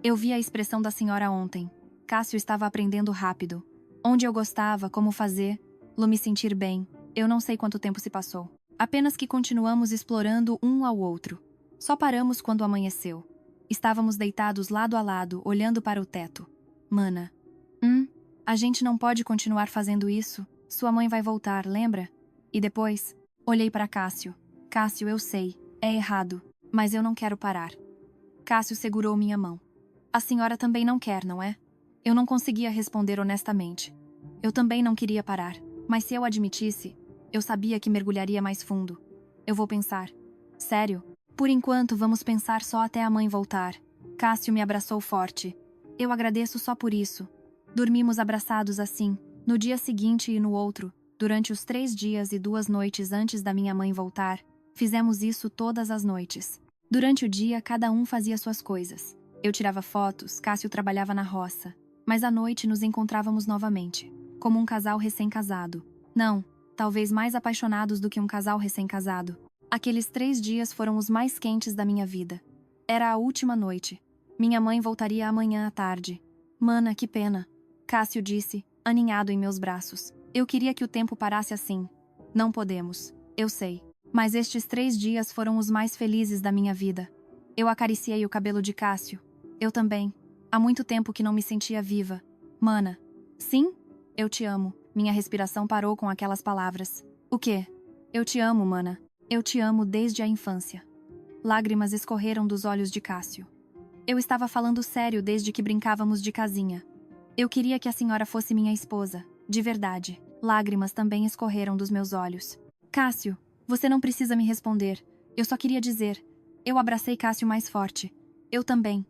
Eu vi a expressão da senhora ontem. Cássio estava aprendendo rápido. Onde eu gostava, como fazer, me sentir bem. Eu não sei quanto tempo se passou. Apenas que continuamos explorando um ao outro. Só paramos quando amanheceu. Estávamos deitados lado a lado, olhando para o teto. Mana. A gente não pode continuar fazendo isso. Sua mãe vai voltar, lembra? E depois, olhei para Cássio. Cássio, eu sei, é errado, mas eu não quero parar. Cássio segurou minha mão. A senhora também não quer, não é? Eu não conseguia responder honestamente. Eu também não queria parar, mas se eu admitisse, eu sabia que mergulharia mais fundo. Eu vou pensar. Sério? Por enquanto, vamos pensar só até a mãe voltar. Cássio me abraçou forte. Eu agradeço só por isso. Dormimos abraçados assim, no dia seguinte e no outro, durante os 3 dias e 2 noites antes da minha mãe voltar. Fizemos isso todas as noites. Durante o dia, cada um fazia suas coisas. Eu tirava fotos, Cássio trabalhava na roça. Mas à noite nos encontrávamos novamente, como um casal recém-casado. Não, talvez mais apaixonados do que um casal recém-casado. Aqueles 3 dias foram os mais quentes da minha vida. Era a última noite. Minha mãe voltaria amanhã à tarde. Mana, que pena. Cássio disse, aninhado em meus braços. Eu queria que o tempo parasse assim. Não podemos. Eu sei. Mas estes 3 dias foram os mais felizes da minha vida. Eu acariciei o cabelo de Cássio. Eu também. Há muito tempo que não me sentia viva. Mana. Sim? Eu te amo. Minha respiração parou com aquelas palavras. O quê? Eu te amo, mana. Eu te amo desde a infância. Lágrimas escorreram dos olhos de Cássio. Eu estava falando sério desde que brincávamos de casinha. Eu queria que a senhora fosse minha esposa, de verdade. Lágrimas também escorreram dos meus olhos. Cássio, você não precisa me responder. Eu só queria dizer. Eu abracei Cássio mais forte. Eu também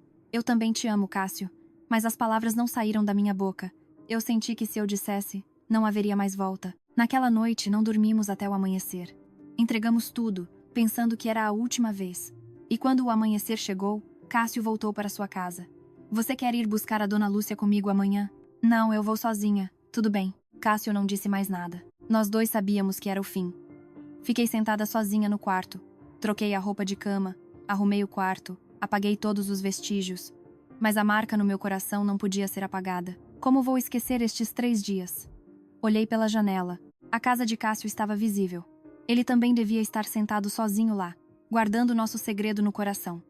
te amo, Cássio. Mas as palavras não saíram da minha boca. Eu senti que se eu dissesse, não haveria mais volta. Naquela noite não dormimos até o amanhecer. Entregamos tudo, pensando que era a última vez. E quando o amanhecer chegou, Cássio voltou para sua casa. Você quer ir buscar a Dona Lúcia comigo amanhã? Não, eu vou sozinha. Tudo bem. Cássio não disse mais nada. Nós dois sabíamos que era o fim. Fiquei sentada sozinha no quarto. Troquei a roupa de cama, arrumei o quarto, apaguei todos os vestígios. Mas a marca no meu coração não podia ser apagada. Como vou esquecer estes 3 dias? Olhei pela janela. A casa de Cássio estava visível. Ele também devia estar sentado sozinho lá, guardando nosso segredo no coração.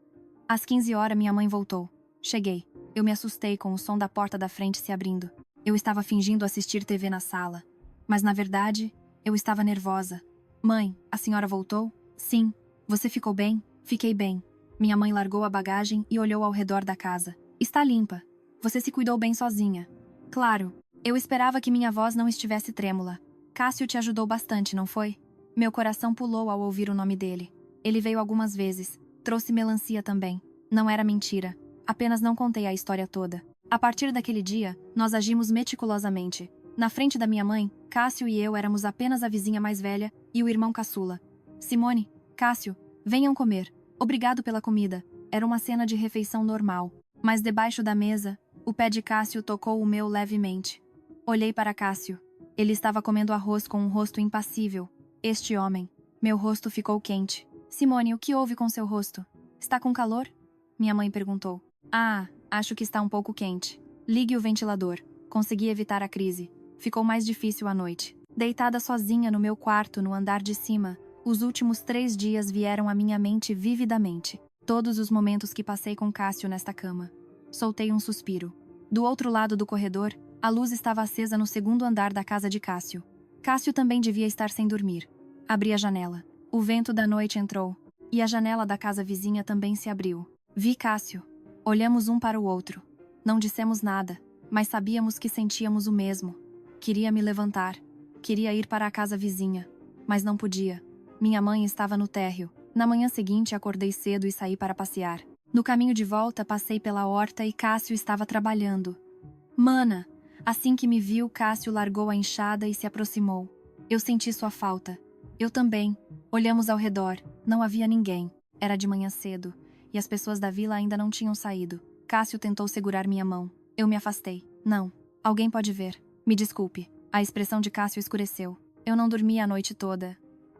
Às 15 horas minha mãe voltou. Cheguei. Eu me assustei com o som da porta da frente se abrindo. Eu estava fingindo assistir TV na sala. Mas na verdade, eu estava nervosa. Mãe, a senhora voltou? Sim. Você ficou bem? Fiquei bem. Minha mãe largou a bagagem e olhou ao redor da casa. Está limpa. Você se cuidou bem sozinha. Claro. Eu esperava que minha voz não estivesse trêmula. Cássio te ajudou bastante, não foi? Meu coração pulou ao ouvir o nome dele. Ele veio algumas vezes. Trouxe melancia também. Não era mentira. Apenas não contei a história toda. A partir daquele dia, nós agimos meticulosamente. Na frente da minha mãe, Cássio e eu éramos apenas a vizinha mais velha e o irmão caçula. Simone, Cássio, venham comer. Obrigado pela comida. Era uma cena de refeição normal. Mas debaixo da mesa, o pé de Cássio tocou o meu levemente. Olhei para Cássio. Ele estava comendo arroz com um rosto impassível. Este homem. Meu rosto ficou quente. Simone, o que houve com seu rosto? Está com calor? Minha mãe perguntou. Ah, acho que está um pouco quente. Ligue o ventilador. Consegui evitar a crise. Ficou mais difícil à noite. Deitada sozinha no meu quarto no andar de cima, os últimos 3 dias vieram à minha mente vividamente. Todos os momentos que passei com Cássio nesta cama. Soltei um suspiro. Do outro lado do corredor, a luz estava acesa no segundo andar da casa de Cássio. Cássio também devia estar sem dormir. Abri a janela. O vento da noite entrou, e a janela da casa vizinha também se abriu. Vi Cássio. Olhamos um para o outro. Não dissemos nada, mas sabíamos que sentíamos o mesmo. Queria me levantar. Queria ir para a casa vizinha, mas não podia. Minha mãe estava no térreo. Na manhã seguinte, acordei cedo e saí para passear. No caminho de volta, passei pela horta e Cássio estava trabalhando. Mana! Assim que me viu, Cássio largou a enxada e se aproximou. Eu senti sua falta. Eu também. Olhamos ao redor. Não havia ninguém. Era de manhã cedo, e as pessoas da vila ainda não tinham saído. Cássio tentou segurar minha mão. Eu me afastei. Não. Alguém pode ver. Me desculpe. A expressão de Cássio escureceu. Eu não dormi a noite toda.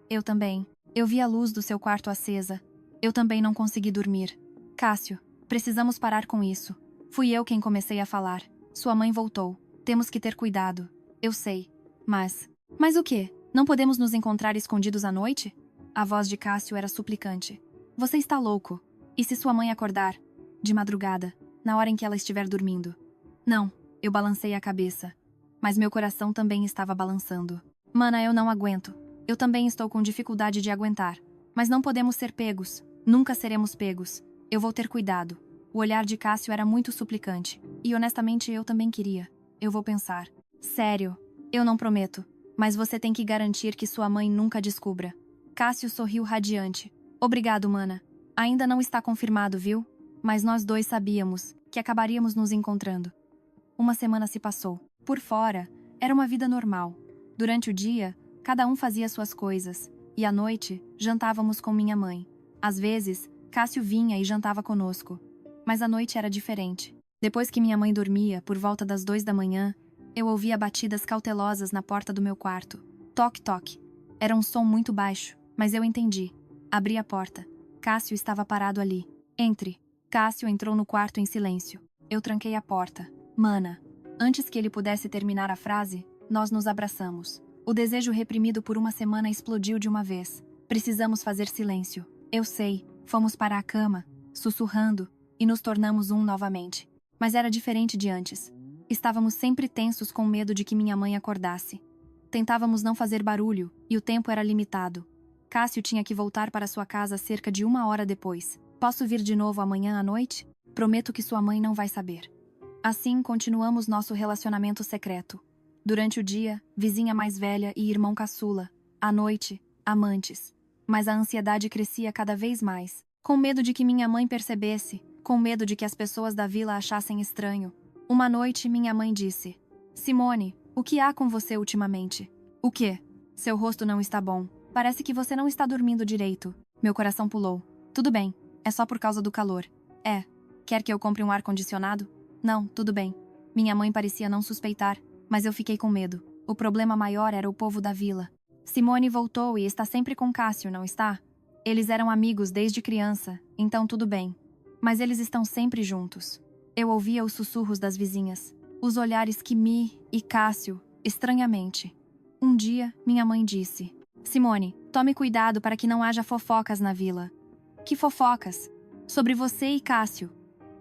Eu também. Eu vi a luz do seu quarto acesa. Eu também não consegui dormir. Cássio, precisamos parar com isso. Fui eu quem comecei a falar. Sua mãe voltou. Temos que ter cuidado. Eu sei. Mas... Mas o quê? Não podemos nos encontrar escondidos à noite? A voz de Cássio era suplicante. Você está louco. E se sua mãe acordar? De madrugada, na hora em que ela estiver dormindo. Não, eu balancei a cabeça. Mas meu coração também estava balançando. Mana, eu não aguento. Eu também estou com dificuldade de aguentar. Mas não podemos ser pegos. Nunca seremos pegos. Eu vou ter cuidado. O olhar de Cássio era muito suplicante. E honestamente eu também queria. Eu vou pensar. Sério, eu não prometo. Mas você tem que garantir que sua mãe nunca descubra. Cássio sorriu radiante. Obrigado, mana. Ainda não está confirmado, viu? Mas nós dois sabíamos que acabaríamos nos encontrando. Uma semana se passou. Por fora, era uma vida normal. Durante o dia, cada um fazia suas coisas. E à noite, jantávamos com minha mãe. Às vezes, Cássio vinha e jantava conosco. Mas a noite era diferente. Depois que minha mãe dormia, por volta das 2 da manhã, eu ouvia batidas cautelosas na porta do meu quarto. Toque, toque. Era um som muito baixo, mas eu entendi. Abri a porta. Cássio estava parado ali. Entre. Cássio entrou no quarto em silêncio. Eu tranquei a porta. Mana. Antes que ele pudesse terminar a frase, nós nos abraçamos. O desejo reprimido por uma semana explodiu de uma vez. Precisamos fazer silêncio. Eu sei. Fomos para a cama, sussurrando, e nos tornamos um novamente. Mas era diferente de antes. Estávamos sempre tensos com medo de que minha mãe acordasse. Tentávamos não fazer barulho, e o tempo era limitado. Cássio tinha que voltar para sua casa cerca de 1 hora depois. Posso vir de novo amanhã à noite? Prometo que sua mãe não vai saber. Assim, continuamos nosso relacionamento secreto. Durante o dia, vizinha mais velha e irmão caçula. À noite, amantes. Mas a ansiedade crescia cada vez mais. Com medo de que minha mãe percebesse, com medo de que as pessoas da vila achassem estranho. Uma noite, minha mãe disse: Simone, o que há com você ultimamente? O quê? Seu rosto não está bom. Parece que você não está dormindo direito. Meu coração pulou. Tudo bem, é só por causa do calor. É. Quer que eu compre um ar-condicionado? Não, tudo bem. Minha mãe parecia não suspeitar, mas eu fiquei com medo. O problema maior era o povo da vila. Simone voltou e está sempre com Cássio, não está? Eles eram amigos desde criança, então tudo bem. Mas eles estão sempre juntos. Eu ouvia os sussurros das vizinhas, os olhares que Mi e Cássio, estranhamente. Um dia, minha mãe disse: Simone, tome cuidado para que não haja fofocas na vila. Que fofocas? Sobre você e Cássio.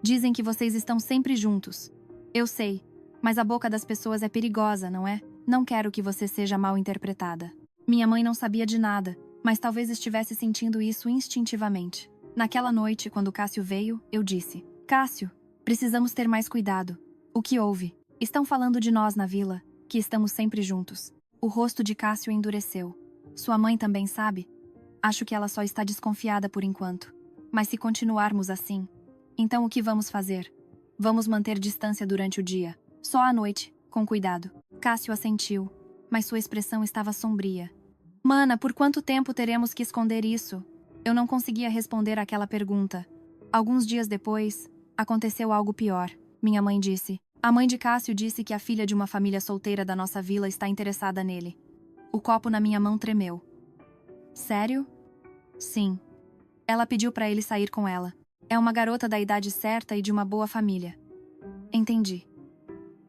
Dizem que vocês estão sempre juntos. Eu sei, mas a boca das pessoas é perigosa, não é? Não quero que você seja mal interpretada. Minha mãe não sabia de nada, mas talvez estivesse sentindo isso instintivamente. Naquela noite, quando Cássio veio, eu disse: Cássio, precisamos ter mais cuidado. O que houve? Estão falando de nós na vila, que estamos sempre juntos. O rosto de Cássio endureceu. Sua mãe também sabe? Acho que ela só está desconfiada por enquanto. Mas se continuarmos assim, então o que vamos fazer? Vamos manter distância durante o dia. Só à noite, com cuidado. Cássio assentiu, mas sua expressão estava sombria. Mana, por quanto tempo teremos que esconder isso? Eu não conseguia responder àquela pergunta. Alguns dias depois, aconteceu algo pior. Minha mãe disse. A mãe de Cássio disse que a filha de uma família solteira da nossa vila está interessada nele. O copo na minha mão tremeu. Sério? Sim. Ela pediu para ele sair com ela. É uma garota da idade certa e de uma boa família. Entendi.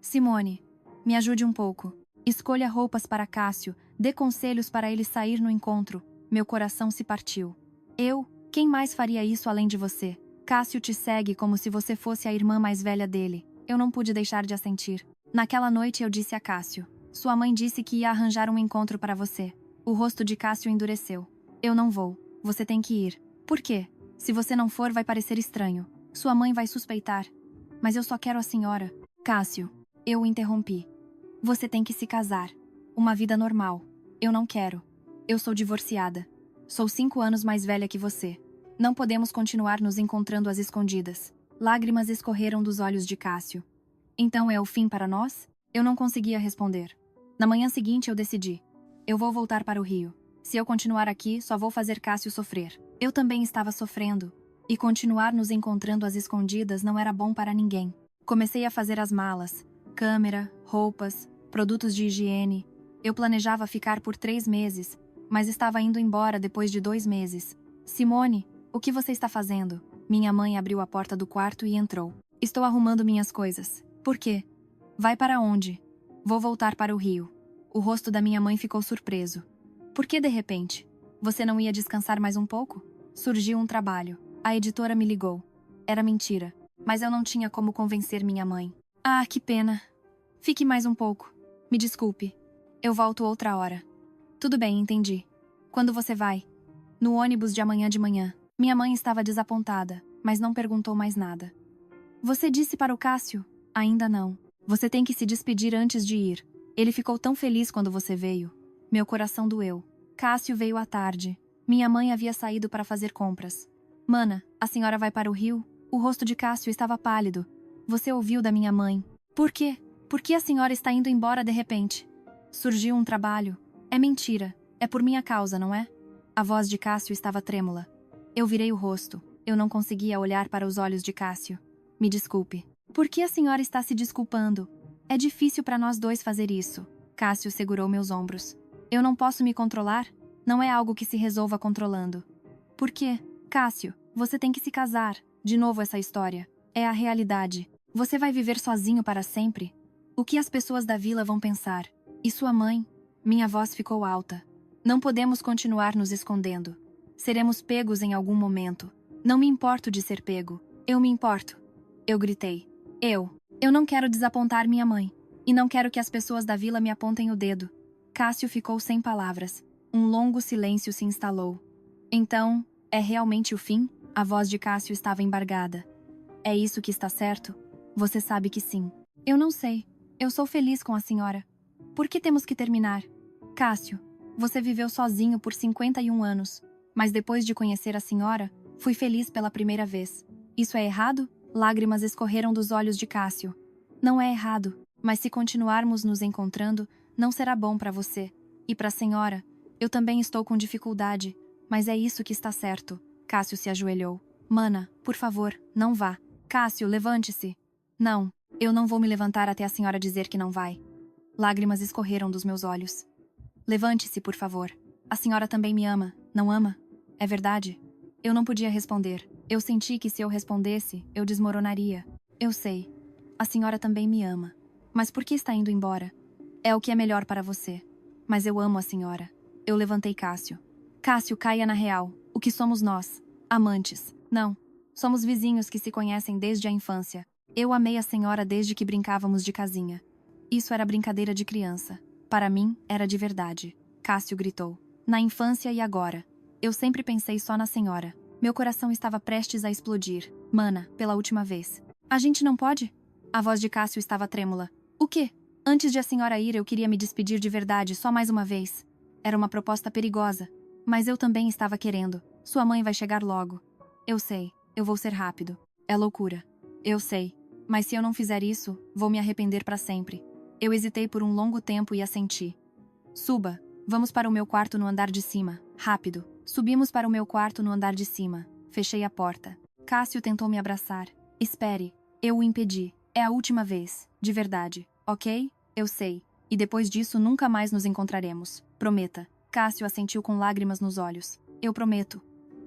Simone, me ajude um pouco. Escolha roupas para Cássio, dê conselhos para ele sair no encontro. Meu coração se partiu. Eu? Quem mais faria isso além de você? Cássio te segue como se você fosse a irmã mais velha dele. Eu não pude deixar de assentir. Naquela noite eu disse a Cássio. Sua mãe disse que ia arranjar um encontro para você. O rosto de Cássio endureceu. Eu não vou. Você tem que ir. Por quê? Se você não for, vai parecer estranho. Sua mãe vai suspeitar. Mas eu só quero a senhora. Cássio, eu o interrompi. Você tem que se casar. Uma vida normal. Eu não quero. Eu sou divorciada. Sou 5 anos mais velha que você. Não podemos continuar nos encontrando às escondidas. Lágrimas escorreram dos olhos de Cássio. Então é o fim para nós? Eu não conseguia responder. Na manhã seguinte eu decidi. Eu vou voltar para o Rio. Se eu continuar aqui, só vou fazer Cássio sofrer. Eu também estava sofrendo. E continuar nos encontrando às escondidas não era bom para ninguém. Comecei a fazer as malas. Câmera, roupas, produtos de higiene. Eu planejava ficar por 3 meses, mas estava indo embora depois de 2 meses. Simone, o que você está fazendo? Minha mãe abriu a porta do quarto e entrou. Estou arrumando minhas coisas. Por quê? Vai para onde? Vou voltar para o Rio. O rosto da minha mãe ficou surpreso. Por que de repente? Você não ia descansar mais um pouco? Surgiu um trabalho. A editora me ligou. Era mentira, mas eu não tinha como convencer minha mãe. Ah, que pena. Fique mais um pouco. Me desculpe. Eu volto outra hora. Tudo bem, entendi. Quando você vai? No ônibus de amanhã de manhã. Minha mãe estava desapontada, mas não perguntou mais nada. Você disse para o Cássio? Ainda não. Você tem que se despedir antes de ir. Ele ficou tão feliz quando você veio. Meu coração doeu. Cássio veio à tarde. Minha mãe havia saído para fazer compras. Mana, a senhora vai para o Rio? O rosto de Cássio estava pálido. Você ouviu da minha mãe. Por quê? Por que a senhora está indo embora de repente? Surgiu um trabalho. É mentira. É por minha causa, não é? A voz de Cássio estava trêmula. Eu virei o rosto. Eu não conseguia olhar para os olhos de Cássio. Me desculpe. Por que a senhora está se desculpando? É difícil para nós dois fazer isso. Cássio segurou meus ombros. Eu não posso me controlar? Não é algo que se resolva controlando. Por quê? Cássio, você tem que se casar. De novo essa história. É a realidade. Você vai viver sozinho para sempre? O que as pessoas da vila vão pensar? E sua mãe? Minha voz ficou alta. Não podemos continuar nos escondendo. Seremos pegos em algum momento. Não me importo de ser pego. Eu me importo. Eu gritei. Eu não quero desapontar minha mãe. E não quero que as pessoas da vila me apontem o dedo. Cássio ficou sem palavras. Um longo silêncio se instalou. Então, é realmente o fim? A voz de Cássio estava embargada. É isso que está certo? Você sabe que sim. Eu não sei. Eu sou feliz com a senhora. Por que temos que terminar? Cássio, você viveu sozinho por 51 anos. Mas depois de conhecer a senhora, fui feliz pela primeira vez. Isso é errado? Lágrimas escorreram dos olhos de Cássio. Não é errado, mas se continuarmos nos encontrando, não será bom para você. E para a senhora, eu também estou com dificuldade, mas é isso que está certo. Cássio se ajoelhou. Mana, por favor, não vá. Cássio, levante-se. Não, eu não vou me levantar até a senhora dizer que não vai. Lágrimas escorreram dos meus olhos. Levante-se, por favor. A senhora também me ama, não ama? é verdade? Eu não podia responder. Eu senti que se eu respondesse, eu desmoronaria. Eu sei. A senhora também me ama. Mas por que está indo embora? É o que é melhor para você. Mas eu amo a senhora. Eu levantei Cássio. Cássio, caia na real. O que somos nós? Amantes. Não. Somos vizinhos que se conhecem desde a infância. Eu amei a senhora desde que brincávamos de casinha. Isso era brincadeira de criança. Para mim, era de verdade. Cássio gritou. Na infância e agora. Eu sempre pensei só na senhora. Meu coração estava prestes a explodir. Mana, pela última vez. A gente não pode? A voz de Cássio estava trêmula. O quê? Antes de a senhora ir, eu queria me despedir de verdade, só mais uma vez. Era uma proposta perigosa. Mas eu também estava querendo. Sua mãe vai chegar logo. Eu sei. Eu vou ser rápido. É loucura. Eu sei. Mas se eu não fizer isso, vou me arrepender para sempre. Eu hesitei por um longo tempo e assenti. Suba. Vamos para o meu quarto no andar de cima. Rápido. Subimos para o meu quarto no andar de cima. Fechei a porta. Cássio tentou me abraçar. Espere. Eu o impedi. É a última vez. De verdade. Ok? Eu sei. E depois disso nunca mais nos encontraremos. Prometa. Cássio assentiu com lágrimas nos olhos. Eu prometo.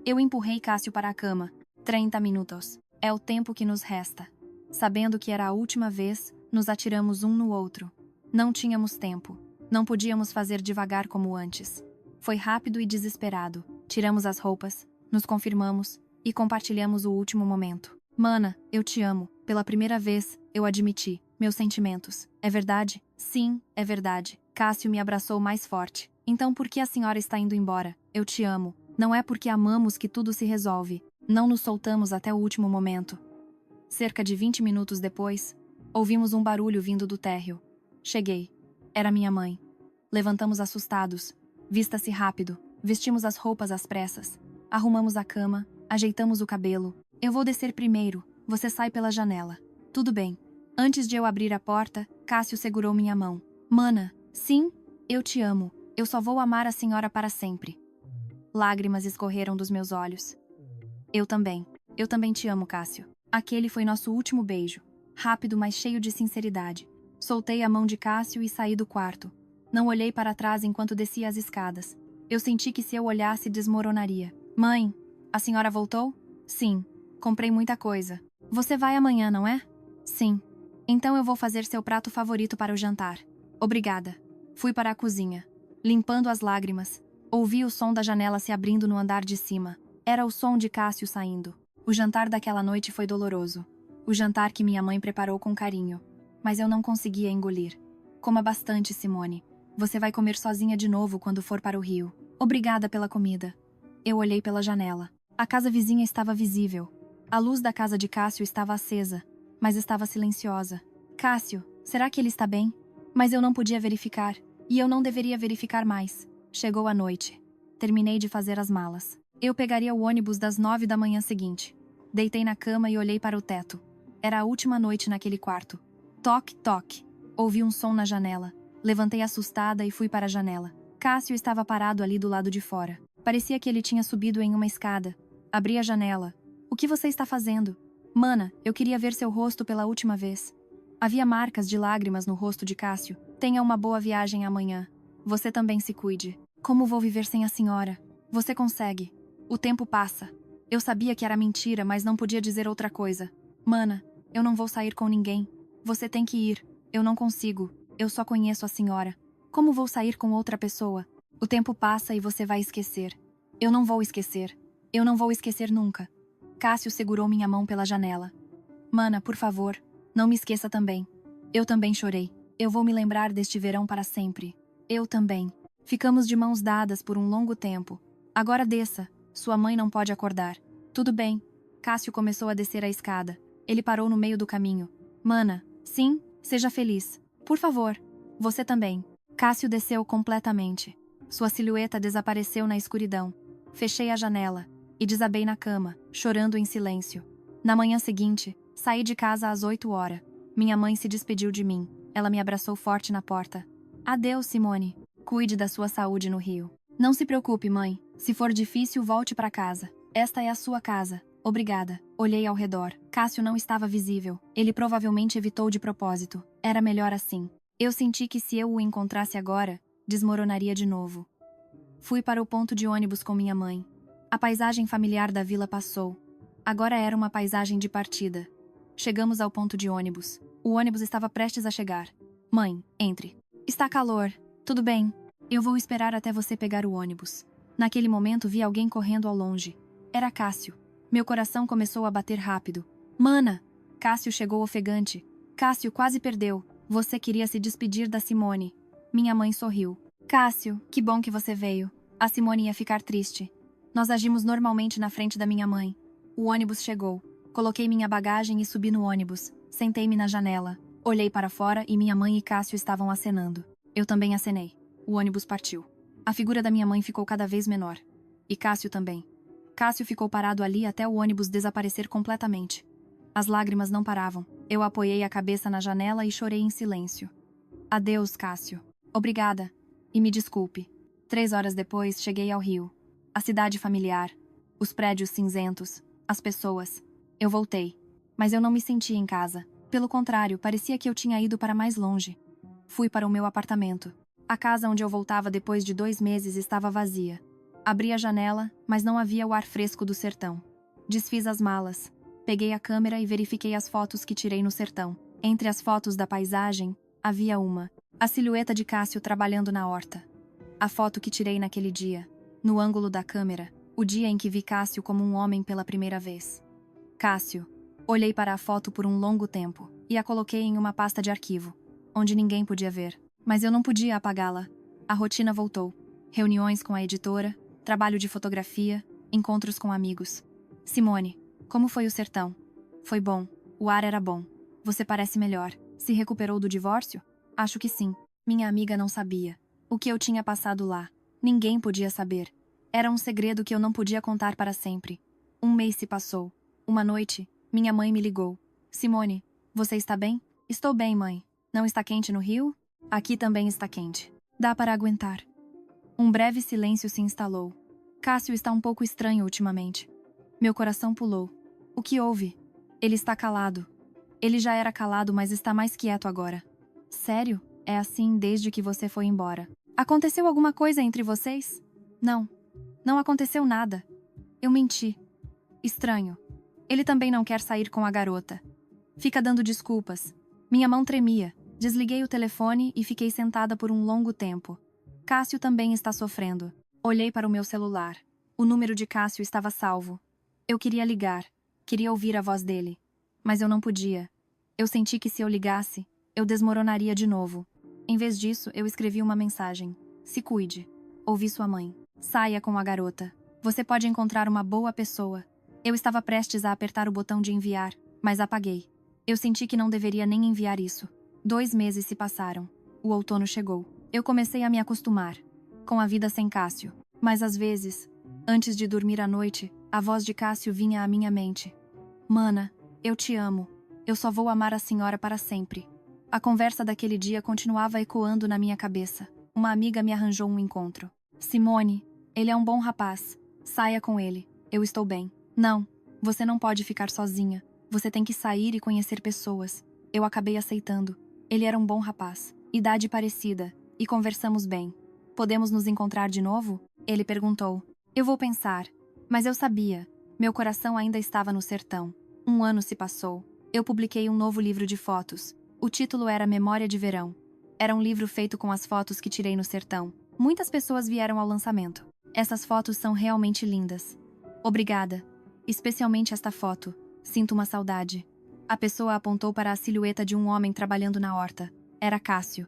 Eu empurrei Cássio para a cama. 30 minutos. É o tempo que nos resta. Sabendo que era a última vez, nos atiramos um no outro. Não tínhamos tempo. Não podíamos fazer devagar como antes. Foi rápido e desesperado. Tiramos as roupas, nos confirmamos e compartilhamos o último momento. Mana, eu te amo. Pela primeira vez, eu admiti meus sentimentos. É verdade? Sim, é verdade. Cássio me abraçou mais forte. Então por que a senhora está indo embora? Eu te amo. Não é porque amamos que tudo se resolve. Não nos soltamos até o último momento. Cerca de 20 minutos depois, ouvimos um barulho vindo do térreo. Cheguei. Era minha mãe. Levantamos assustados. Vista-se rápido. Vestimos as roupas às pressas. Arrumamos a cama. Ajeitamos o cabelo. Eu vou descer primeiro. Você sai pela janela. Tudo bem. Antes de eu abrir a porta, Cássio segurou minha mão. Mana, sim, eu te amo. Eu só vou amar a senhora para sempre. Lágrimas escorreram dos meus olhos. Eu também. Eu também te amo, Cássio. Aquele foi nosso último beijo. Rápido, mas cheio de sinceridade. Soltei a mão de Cássio e saí do quarto. Não olhei para trás enquanto descia as escadas. Eu senti que se eu olhasse, desmoronaria. Mãe, a senhora voltou? Sim. Comprei muita coisa. Você vai amanhã, não é? Sim. Então eu vou fazer seu prato favorito para o jantar. Obrigada. Fui para a cozinha. Limpando as lágrimas. Ouvi o som da janela se abrindo no andar de cima. Era o som de Cássio saindo. O jantar daquela noite foi doloroso. O jantar que minha mãe preparou com carinho. Mas eu não conseguia engolir. Coma bastante, Simone. Você vai comer sozinha de novo quando for para o Rio. Obrigada pela comida. Eu olhei pela janela. A casa vizinha estava visível. A luz da casa de Cássio estava acesa, mas estava silenciosa. Cássio, será que ele está bem? Mas eu não podia verificar. E eu não deveria verificar mais. Chegou a noite. Terminei de fazer as malas. Eu pegaria o ônibus das 9 da manhã seguinte. Deitei na cama e olhei para o teto. Era a última noite naquele quarto. Toque, toque. Ouvi um som na janela. Levantei assustada e fui para a janela. Cássio estava parado ali do lado de fora. Parecia que ele tinha subido em uma escada. Abri a janela. O que você está fazendo? Mana, eu queria ver seu rosto pela última vez. Havia marcas de lágrimas no rosto de Cássio. Tenha uma boa viagem amanhã. Você também se cuide. Como vou viver sem a senhora? Você consegue. O tempo passa. Eu sabia que era mentira, mas não podia dizer outra coisa. Mana, eu não vou sair com ninguém. Você tem que ir. Eu não consigo. Eu só conheço a senhora. Como vou sair com outra pessoa? O tempo passa e você vai esquecer. Eu não vou esquecer. Eu não vou esquecer nunca. Cássio segurou minha mão pela janela. Mana, por favor, não me esqueça também. Eu também chorei. Eu vou me lembrar deste verão para sempre. Eu também. Ficamos de mãos dadas por um longo tempo. Agora desça. Sua mãe não pode acordar. Tudo bem. Cássio começou a descer a escada. Ele parou no meio do caminho. Mana, sim, seja feliz. Por favor. Você também. Cássio desceu completamente. Sua silhueta desapareceu na escuridão. Fechei a janela e desabei na cama, chorando em silêncio. Na manhã seguinte, saí de casa às 8 horas. Minha mãe se despediu de mim. Ela me abraçou forte na porta. Adeus, Simone. Cuide da sua saúde no Rio. Não se preocupe, mãe. Se for difícil, volte para casa. Esta é a sua casa. Obrigada. Olhei ao redor. Cássio não estava visível. Ele provavelmente evitou de propósito. Era melhor assim. Eu senti que se eu o encontrasse agora, desmoronaria de novo. Fui para o ponto de ônibus com minha mãe. A paisagem familiar da vila passou. Agora era uma paisagem de partida. Chegamos ao ponto de ônibus. O ônibus estava prestes a chegar. Mãe, entre. Está calor. Tudo bem. Eu vou esperar até você pegar o ônibus. Naquele momento vi alguém correndo ao longe. Era Cássio. Meu coração começou a bater rápido. Mana! Cássio chegou ofegante. Cássio quase perdeu. Você queria se despedir da Simone. Minha mãe sorriu. Cássio, que bom que você veio. A Simone ia ficar triste. Nós agimos normalmente na frente da minha mãe. O ônibus chegou. Coloquei minha bagagem e subi no ônibus. Sentei-me na janela. Olhei para fora e minha mãe e Cássio estavam acenando. Eu também acenei. O ônibus partiu. A figura da minha mãe ficou cada vez menor. E Cássio também. Cássio ficou parado ali até o ônibus desaparecer completamente. As lágrimas não paravam. Eu apoiei a cabeça na janela e chorei em silêncio. Adeus, Cássio. Obrigada. E me desculpe. 3 horas depois, cheguei ao Rio. A cidade familiar. Os prédios cinzentos. As pessoas. Eu voltei. Mas eu não me senti em casa. Pelo contrário, parecia que eu tinha ido para mais longe. Fui para o meu apartamento. A casa onde eu voltava depois de 2 meses estava vazia. Abri a janela, mas não havia o ar fresco do sertão. Desfiz as malas. Peguei a câmera e verifiquei as fotos que tirei no sertão. Entre as fotos da paisagem, havia uma. A silhueta de Cássio trabalhando na horta. A foto que tirei naquele dia. No ângulo da câmera, o dia em que vi Cássio como um homem pela primeira vez. Cássio. Olhei para a foto por um longo tempo e a coloquei em uma pasta de arquivo, onde ninguém podia ver. Mas eu não podia apagá-la. A rotina voltou. Reuniões com a editora, trabalho de fotografia, encontros com amigos. Simone, como foi o sertão? Foi bom. O ar era bom. Você parece melhor. Se recuperou do divórcio? Acho que sim. Minha amiga não sabia. O que eu tinha passado lá. Ninguém podia saber. Era um segredo que eu não podia contar para sempre. 1 mês se passou. Uma noite, minha mãe me ligou. Simone, você está bem? Estou bem, mãe. Não está quente no Rio? Aqui também está quente. Dá para aguentar. Um breve silêncio se instalou. Cássio está um pouco estranho ultimamente. Meu coração pulou. O que houve? Ele está calado. Ele já era calado, mas está mais quieto agora. Sério? É assim desde que você foi embora. Aconteceu alguma coisa entre vocês? Não. Não aconteceu nada. Eu menti. Estranho. Ele também não quer sair com a garota. Fica dando desculpas. Minha mão tremia. Desliguei o telefone e fiquei sentada por um longo tempo. Cássio também está sofrendo. Olhei para o meu celular. O número de Cássio estava salvo. Eu queria ligar. Queria ouvir a voz dele. Mas eu não podia. Eu senti que se eu ligasse, eu desmoronaria de novo. Em vez disso, eu escrevi uma mensagem. Se cuide. Ouvi sua mãe. Saia com a garota. Você pode encontrar uma boa pessoa. Eu estava prestes a apertar o botão de enviar, mas apaguei. Eu senti que não deveria nem enviar isso. 2 meses se passaram. O outono chegou. Eu comecei a me acostumar com a vida sem Cássio. Mas às vezes, antes de dormir à noite, a voz de Cássio vinha à minha mente. Mana, eu te amo. Eu só vou amar a senhora para sempre. A conversa daquele dia continuava ecoando na minha cabeça. Uma amiga me arranjou um encontro. Simone, ele é um bom rapaz. Saia com ele. Eu estou bem. Não, você não pode ficar sozinha. Você tem que sair e conhecer pessoas. Eu acabei aceitando. Ele era um bom rapaz. Idade parecida. E conversamos bem. Podemos nos encontrar de novo? Ele perguntou. Eu vou pensar. Mas eu sabia. Meu coração ainda estava no sertão. 1 ano se passou. Eu publiquei um novo livro de fotos. O título era Memória de Verão. Era um livro feito com as fotos que tirei no sertão. Muitas pessoas vieram ao lançamento. Essas fotos são realmente lindas. Obrigada. Especialmente esta foto. Sinto uma saudade. A pessoa apontou para a silhueta de um homem trabalhando na horta. Era Cássio.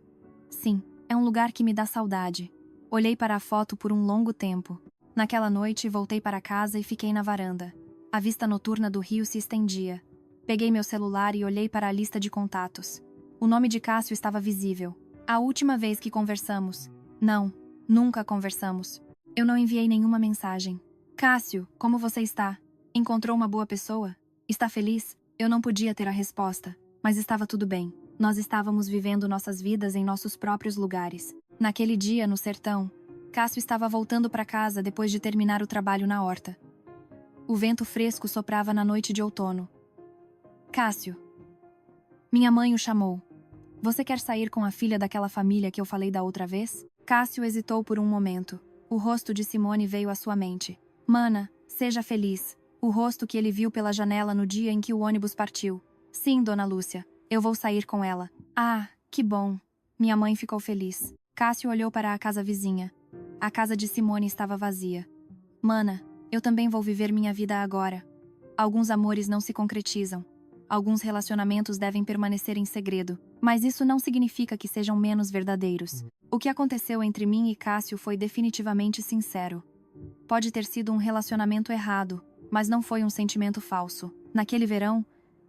Sim, é um lugar que me dá saudade. Olhei para a foto por um longo tempo. Naquela noite, voltei para casa e fiquei na varanda. A vista noturna do rio se estendia. Peguei meu celular e olhei para a lista de contatos. O nome de Cássio estava visível. A última vez que conversamos. Não, nunca conversamos. Eu não enviei nenhuma mensagem. Cássio, como você está? Encontrou uma boa pessoa? Está feliz? Eu não podia ter a resposta, mas estava tudo bem. Nós estávamos vivendo nossas vidas em nossos próprios lugares. Naquele dia, no sertão, Cássio estava voltando para casa depois de terminar o trabalho na horta. O vento fresco soprava na noite de outono. Cássio. Minha mãe o chamou. Você quer sair com a filha daquela família que eu falei da outra vez? Cássio hesitou por um momento. O rosto de Simone veio à sua mente. Mana, seja feliz. O rosto que ele viu pela janela no dia em que o ônibus partiu. Sim, dona Lúcia, eu vou sair com ela. Ah, que bom. Minha mãe ficou feliz. Cássio olhou para a casa vizinha. A casa de Simone estava vazia. Mana, eu também vou viver minha vida agora. Alguns amores não se concretizam. Alguns relacionamentos devem permanecer em segredo. Mas isso não significa que sejam menos verdadeiros. O que aconteceu entre mim e Cássio foi definitivamente sincero. Pode ter sido um relacionamento errado, mas não foi um sentimento falso. Naquele verão,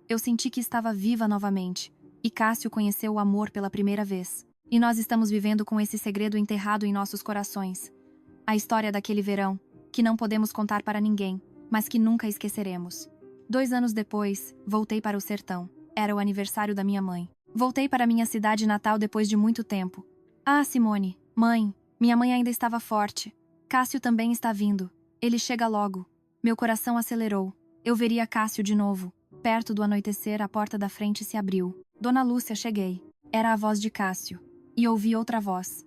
eu senti que estava viva novamente. E Cássio conheceu o amor pela primeira vez. E nós estamos vivendo com esse segredo enterrado em nossos corações. A história daquele verão, que não podemos contar para ninguém, mas que nunca esqueceremos. 2 anos depois, voltei para o sertão. Era o aniversário da minha mãe. Voltei para minha cidade natal depois de muito tempo. Ah, Simone, mãe, minha mãe ainda estava forte. Cássio também está vindo. Ele chega logo. Meu coração acelerou. Eu veria Cássio de novo. Perto do anoitecer, a porta da frente se abriu. Dona Lúcia, cheguei. Era a voz de Cássio. E ouvi outra voz.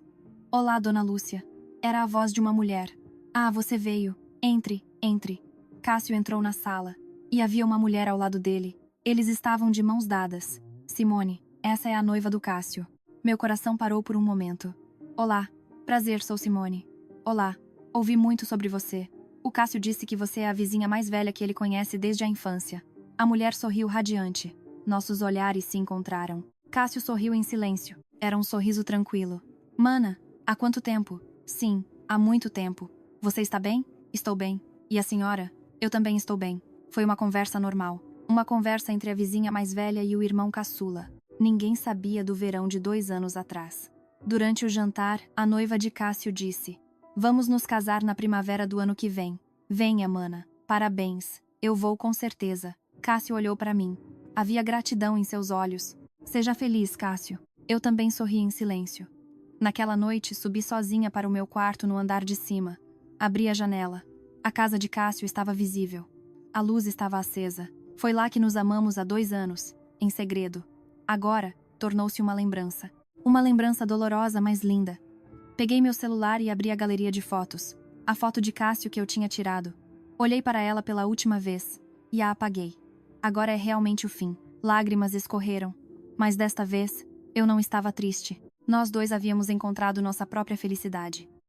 Olá, Dona Lúcia. Era a voz de uma mulher. Ah, você veio. Entre, entre. Cássio entrou na sala. E havia uma mulher ao lado dele. Eles estavam de mãos dadas. Simone, essa é a noiva do Cássio. Meu coração parou por um momento. Olá. Prazer, sou Simone. Olá. Ouvi muito sobre você. O Cássio disse que você é a vizinha mais velha que ele conhece desde a infância. A mulher sorriu radiante. Nossos olhares se encontraram. Cássio sorriu em silêncio. Era um sorriso tranquilo. Mana, há quanto tempo? Sim, há muito tempo. Você está bem? Estou bem. E a senhora? Eu também estou bem. Foi uma conversa normal. Uma conversa entre a vizinha mais velha e o irmão caçula. Ninguém sabia do verão de 2 anos atrás. Durante o jantar, a noiva de Cássio disse: Vamos nos casar na primavera do ano que vem. Venha, mana. Parabéns. Eu vou com certeza. Cássio olhou para mim. Havia gratidão em seus olhos. Seja feliz, Cássio. Eu também sorri em silêncio. Naquela noite, subi sozinha para o meu quarto no andar de cima. Abri a janela. A casa de Cássio estava visível. A luz estava acesa. Foi lá que nos amamos há 2 anos, em segredo. Agora, tornou-se uma lembrança. Uma lembrança dolorosa, mas linda. Peguei meu celular e abri a galeria de fotos. A foto de Cássio que eu tinha tirado. Olhei para ela pela última vez e a apaguei. Agora é realmente o fim. Lágrimas escorreram. Mas desta vez, eu não estava triste. Nós dois havíamos encontrado nossa própria felicidade.